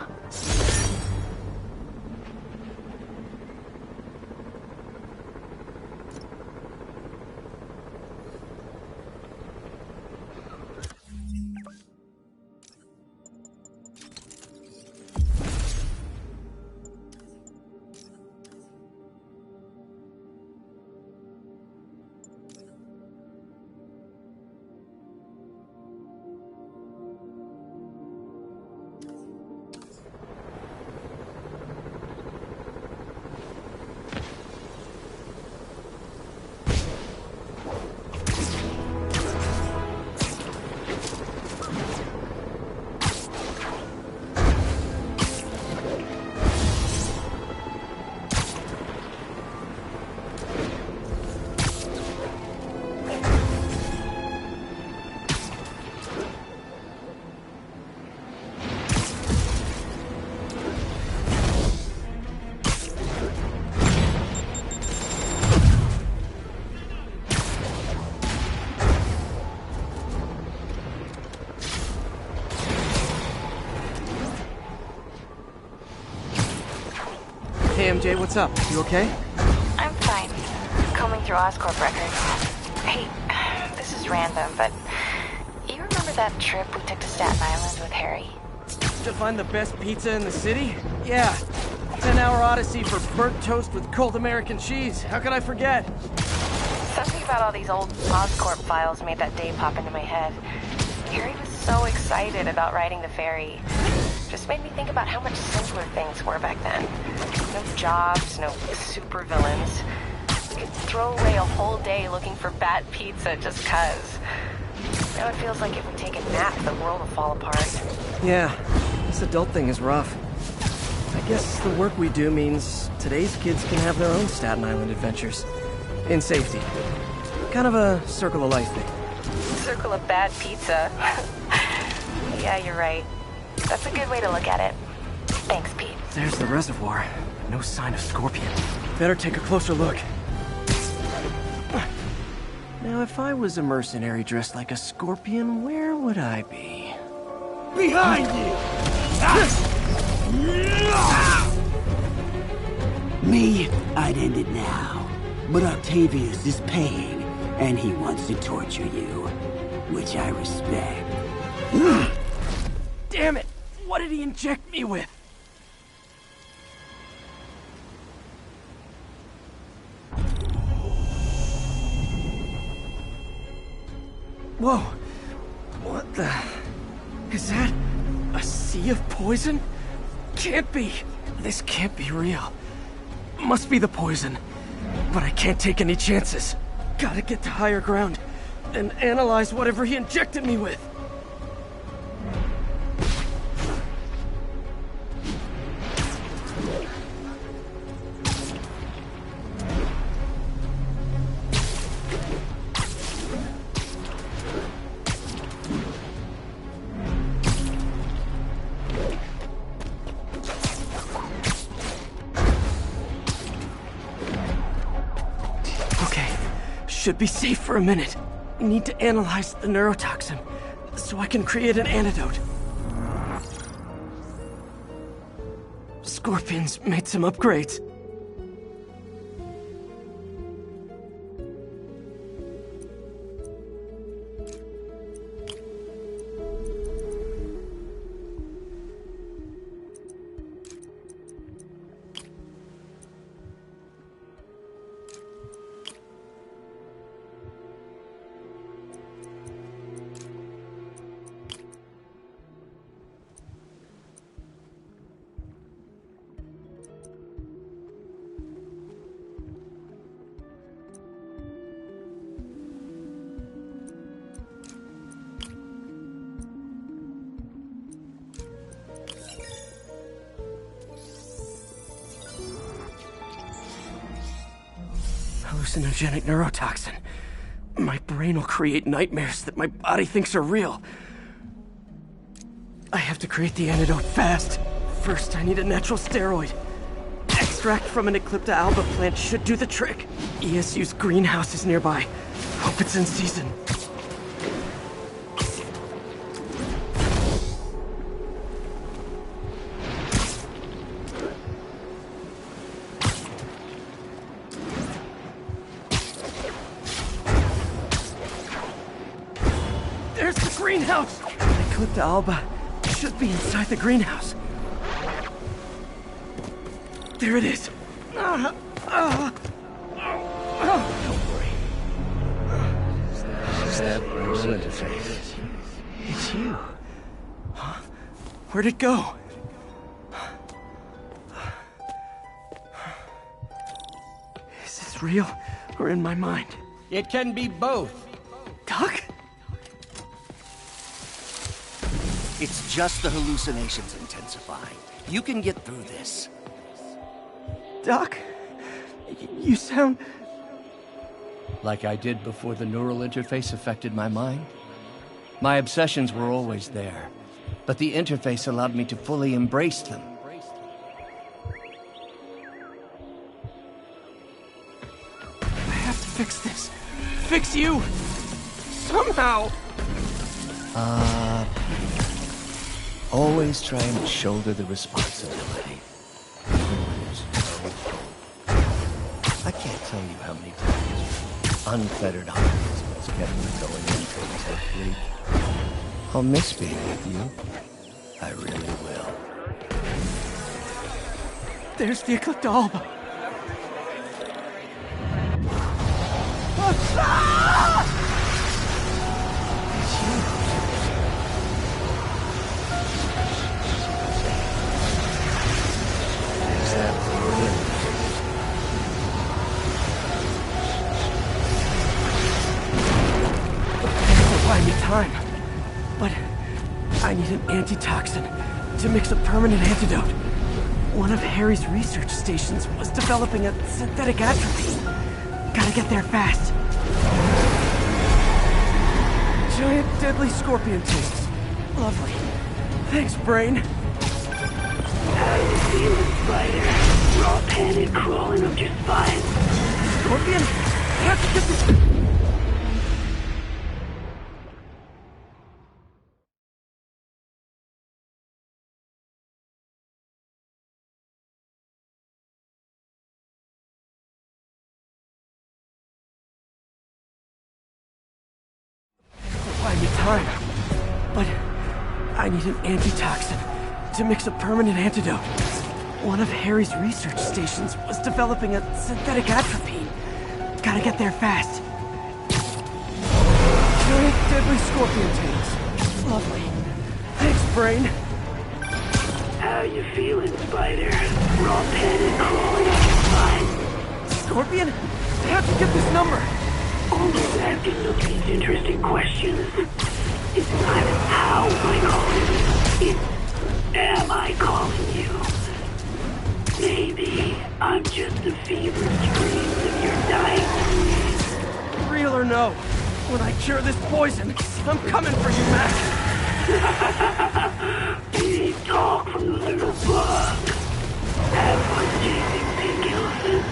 Hey, MJ, what's up? You okay? I'm fine. Combing through Oscorp records. Hey, this is random, but you remember that trip we took to Staten Island with Harry? To find the best pizza in the city? Yeah. 10-hour odyssey for burnt toast with cold American cheese. How could I forget? Something about all these old Oscorp files made that day pop into my head. Harry was so excited about riding the ferry. Just made me think about how much simpler things were back then. No jobs, no supervillains. You could throw away a whole day looking for bad pizza just 'cause. Now it feels like if we take a nap, the world will fall apart. Yeah, this adult thing is rough. I guess the work we do means today's kids can have their own Staten Island adventures. In safety. Kind of a circle of life thing. Circle of bad pizza. Yeah, you're right. That's a good way to look at it. Thanks, Pete. There's the reservoir. No sign of Scorpion. Better take a closer look. Now, if I was a mercenary dressed like a scorpion, where would I be? Behind you! Me, I'd end it now. But Octavius is paying, and he wants to torture you, which I respect. Damn it! What did he inject me with? Whoa! What the... Is that... a sea of poison? Can't be! This can't be real. Must be the poison. But I can't take any chances. Gotta get to higher ground and analyze whatever he injected me with. Should be safe for a minute. Need to analyze the neurotoxin so I can create an antidote. Scorpion's made some upgrades. Hallucinogenic neurotoxin. My brain will create nightmares that my body thinks are real. I have to create the antidote fast. First, I need a natural steroid. Extract from an Eclipta alba plant should do the trick. ESU's greenhouse is nearby. Hope it's in season. There's the greenhouse! Eclipta alba should be inside the greenhouse. There it is. Don't worry. That neural interface. It's you. Huh? Where'd it go? Is this real or in my mind? It can be both. Doc? It's just the hallucinations intensifying. You can get through this. Doc? You sound... Like I did before the neural interface affected my mind? My obsessions were always there, but the interface allowed me to fully embrace them. I have to fix this. Fix you! Somehow! Always trying to shoulder the responsibility. I can't tell you how many times unfettered optimism has kept me going when things are bleak. I'll miss being with you. I really will. There's the Eclipta alba. time, but I need an antitoxin to mix a permanent antidote. One of Harry's research stations was developing a synthetic atropine. Gotta get there fast. Giant deadly scorpion tastes. Lovely. Thanks, Brain. How you feeling, Spider? Raw panic crawling up your spine. Scorpion? I have to get this... Buy me time, but I need an antitoxin to mix a permanent antidote. One of Harry's research stations was developing a synthetic atropine. Gotta get there fast. Giant deadly scorpion tails. Lovely. Thanks, Brain. How you feeling, Spider? Raw panic crawling up your spine. Scorpion? I have to get this number. Always asking these interesting questions. It's not how am I calling you, it's am I calling you? Maybe I'm just the fevered dreams of your dying dreams. Real or no, when I cure this poison, I'm coming for you, Mac. Please talk from the little bug. Have fun chasing pink elephants.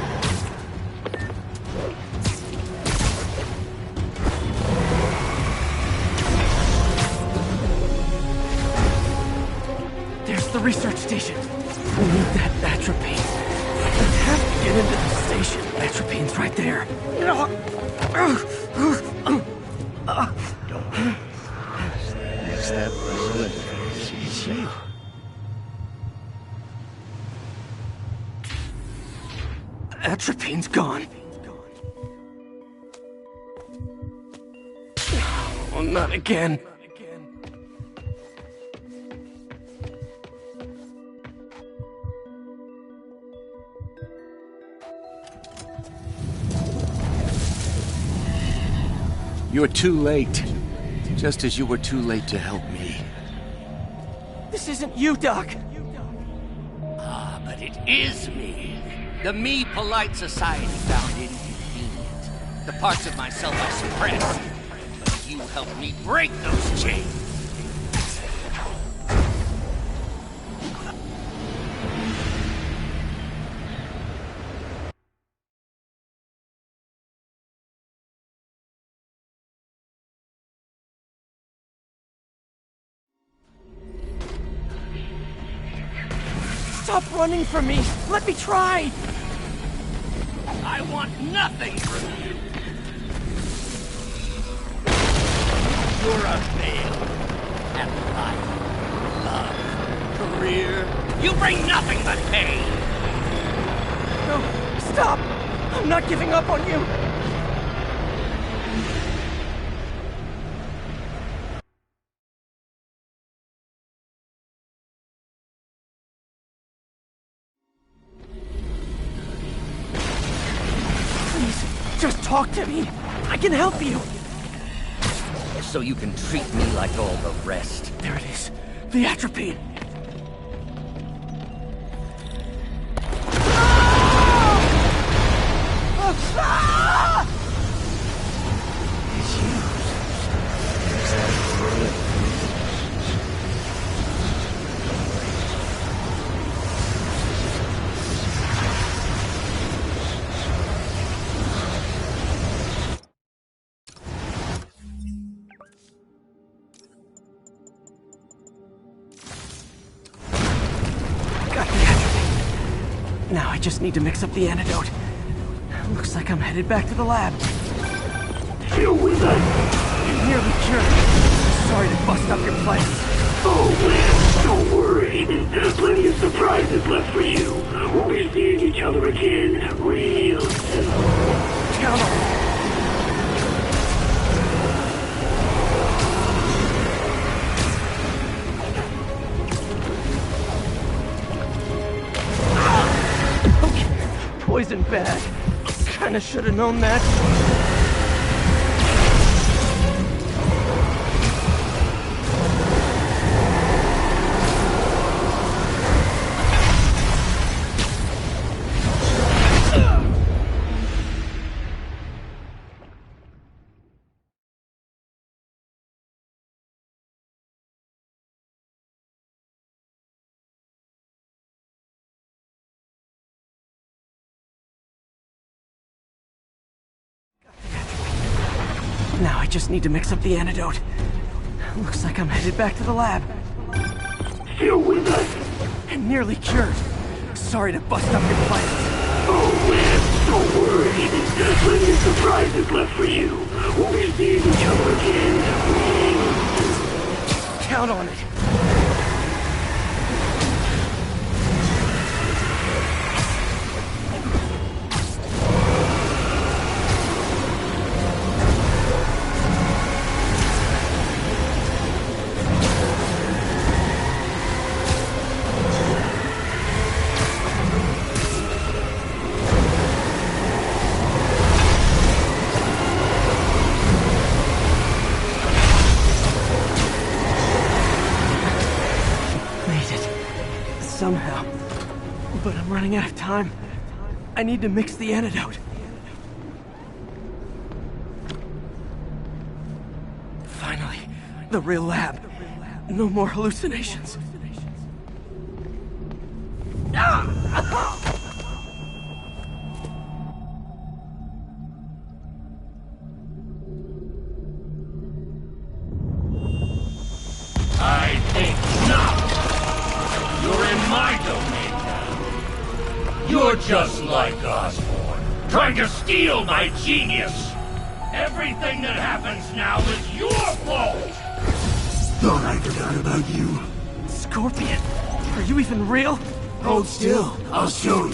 There's the research station. We need that atropine. I have to get into the station. Atropine's right there. Next step, safe. Atropine's gone. Oh, not again. You're too late. Just as you were too late to help me. This isn't you, Doc. Ah, but it is me. The me polite society found inconvenient. The parts of myself I suppressed. But you helped me break those chains. Stop running from me! Let me try! I want nothing from you! You're a failure. At life, love, career. You bring nothing but pain! No, stop! I'm not giving up on you! Just talk to me. I can help you. So you can treat me like all the rest. There it is. The atropine. Now I just need to mix up the antidote. Looks like I'm headed back to the lab. You're with us. You're nearly cured. Sorry to bust up your plans. Oh, man, don't worry. Plenty of surprises left for you. We'll be seeing each other again real soon. Count on it. Poison bag. Kinda should've known that. Now I just need to mix up the antidote. Looks like I'm headed back to the lab. Still with us? And nearly cured. Sorry to bust up your plans. Oh, man, don't worry. There's plenty of surprises left for you. We'll be seeing each other again. Count on it. Somehow. But I'm running out of time. I need to mix the antidote. Finally, the real lab. No more hallucinations. I think not. You're in my domain now. You're just like Osborn, trying to steal my genius. Everything that happens now is your fault. Thought I forgot about you. Scorpion, are you even real? Hold still. I'll show you.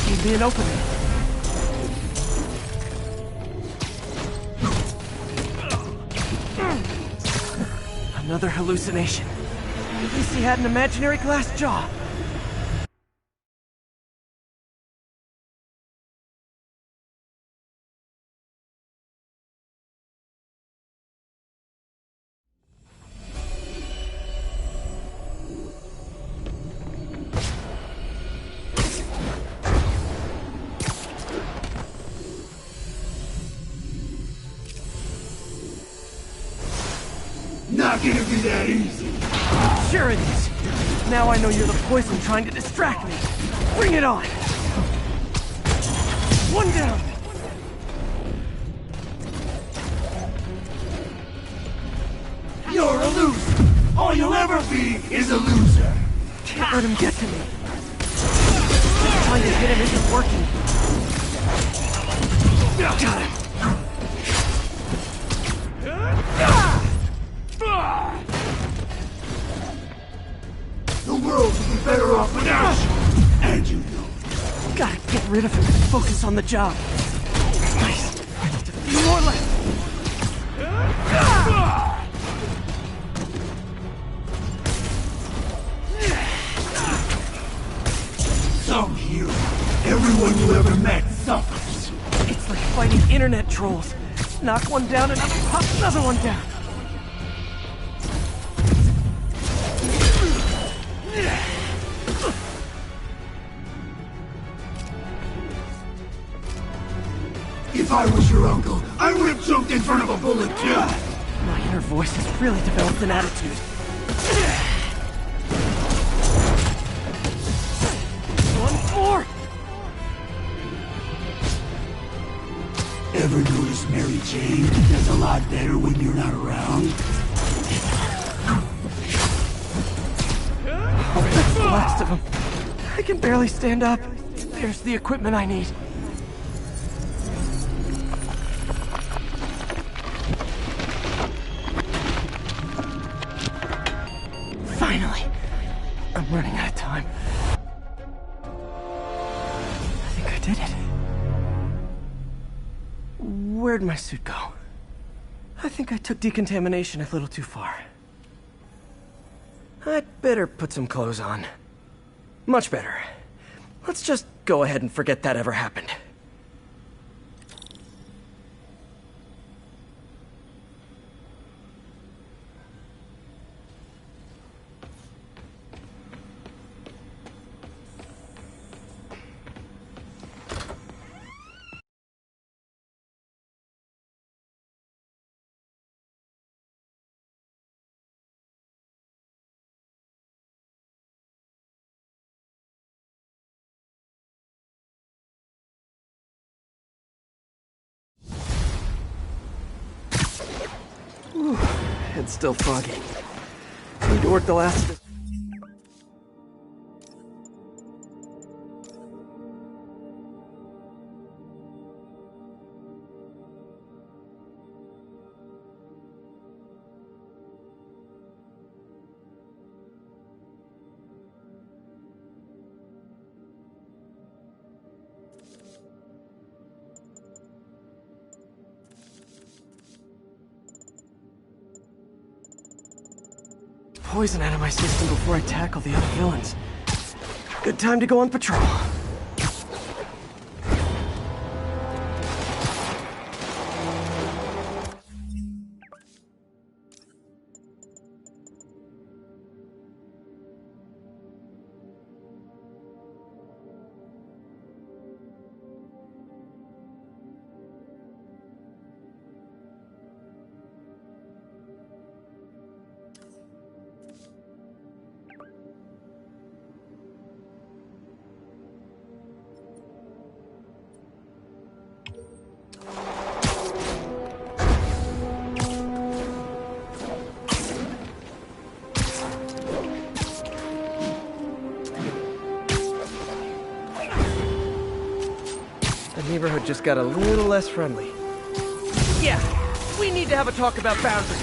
Give me an opening. Another hallucination. At least he had an imaginary glass jaw. Not gonna be that easy. Sure it is. Now I know you're the poison trying to distract me. Bring it on! One down! You're a loser. All you'll ever be is a loser. Can't let him get to me. Just trying to hit him isn't working. Got him. The world would be better off without you. And you know. Gotta get rid of him and focus on the job. Nice. Just a few more left. Some hero. Everyone you ever met suffers. It's like fighting internet trolls. Knock one down and pop another one down. If I was your uncle, I would have jumped in front of a bullet too. My inner voice has really developed an attitude. One more! Ever notice Mary Jane does a lot better when you're not around? Oh, that's the last of them. I can barely stand up. There's the equipment I need. Finally. I'm running out of time. I think I did it. Where'd my suit go? I think I took decontamination a little too far. I'd better put some clothes on. Much better. Let's just go ahead and forget that ever happened. Whew, head's still foggy. Need to work the last... poison out of my system before I tackle the other villains. Good time to go on patrol. The neighborhood just got a little less friendly. Yeah, we need to have a talk about boundaries.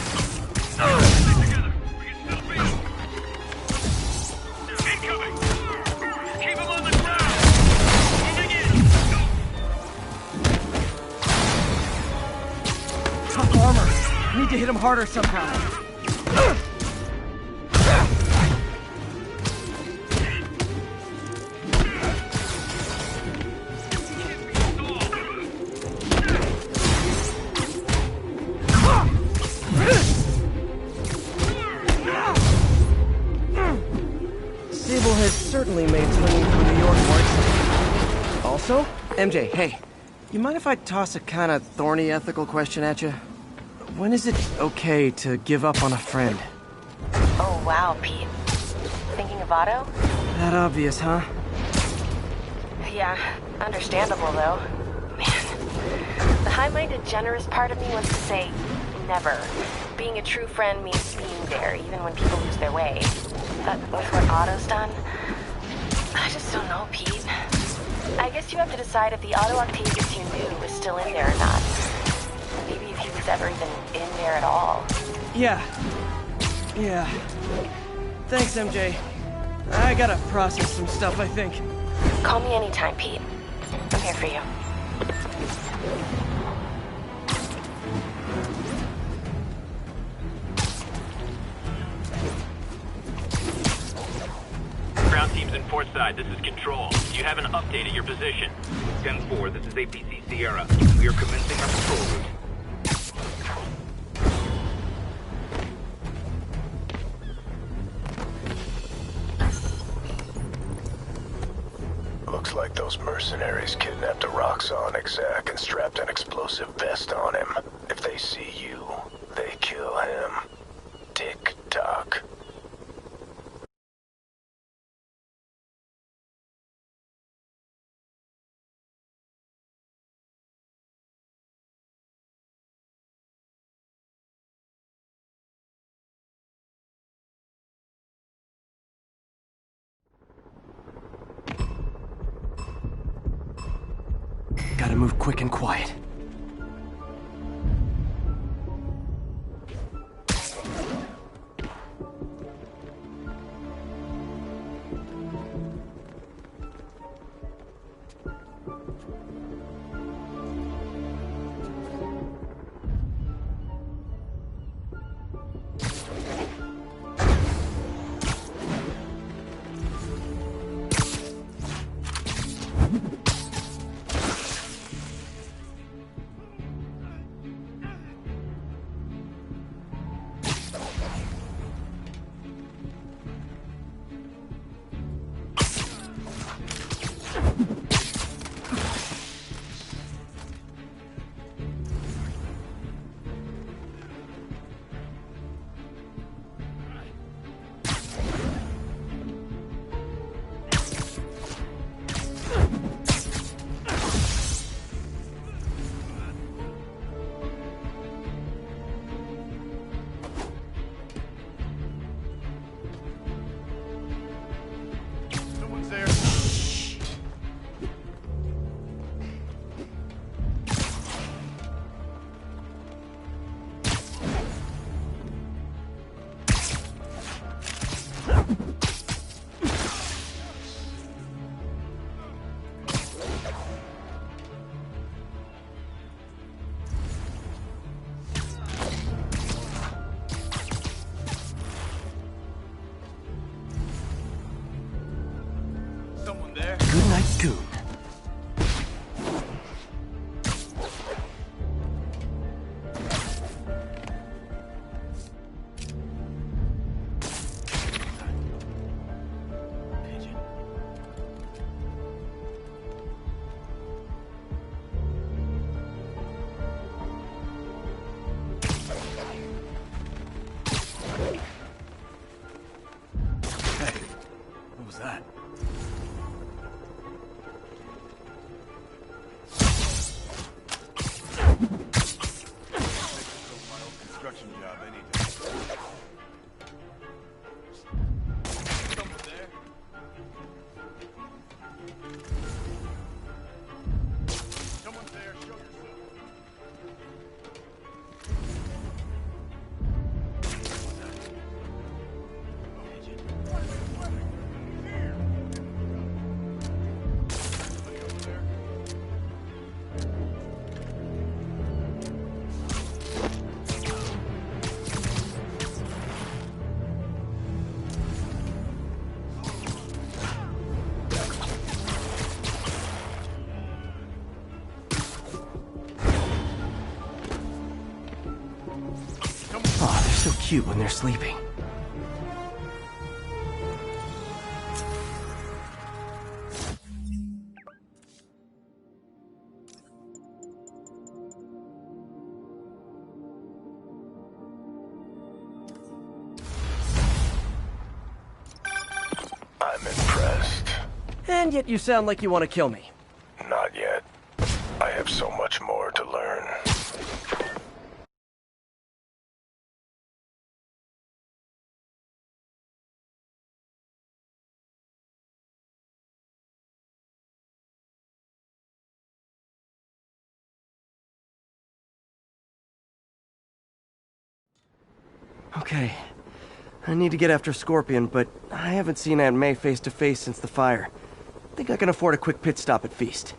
Incoming! Keep him on the ground! Moving in! Tough armor. Need to hit him harder somehow. Sable has certainly made swinging through New York more exciting. Also, MJ, hey, you mind if I toss a kind of thorny ethical question at you? When is it okay to give up on a friend? Oh, wow, Pete. Thinking of Otto? That obvious, huh? Yeah, understandable, though. Man, the high-minded, generous part of me wants to say never. Being a true friend means being there, even when people lose their way. But with what Otto's done, I just don't know, Pete. I guess you have to decide if the Otto Octavius you knew was still in there or not. Maybe if he was ever even in there at all. Yeah. Thanks, MJ. I gotta process some stuff, I think. Call me anytime, Pete. I'm here for you. Ground teams in Portside, this is Control. You haven't updated your position. 10-4, this is APC Sierra. We are commencing our patrol route. Looks like those mercenaries kidnapped a Roxxon exec and strapped an explosive vest on him. If they see you, they kill him. Tick-tock. Gotta move quick and quiet. so cute when they're sleeping. I'm impressed. And yet you sound like you want to kill me. Not yet. I have so much more to learn. Okay. I need to get after Scorpion, but I haven't seen Aunt May face to face since the fire. Think I can afford a quick pit stop at Feast.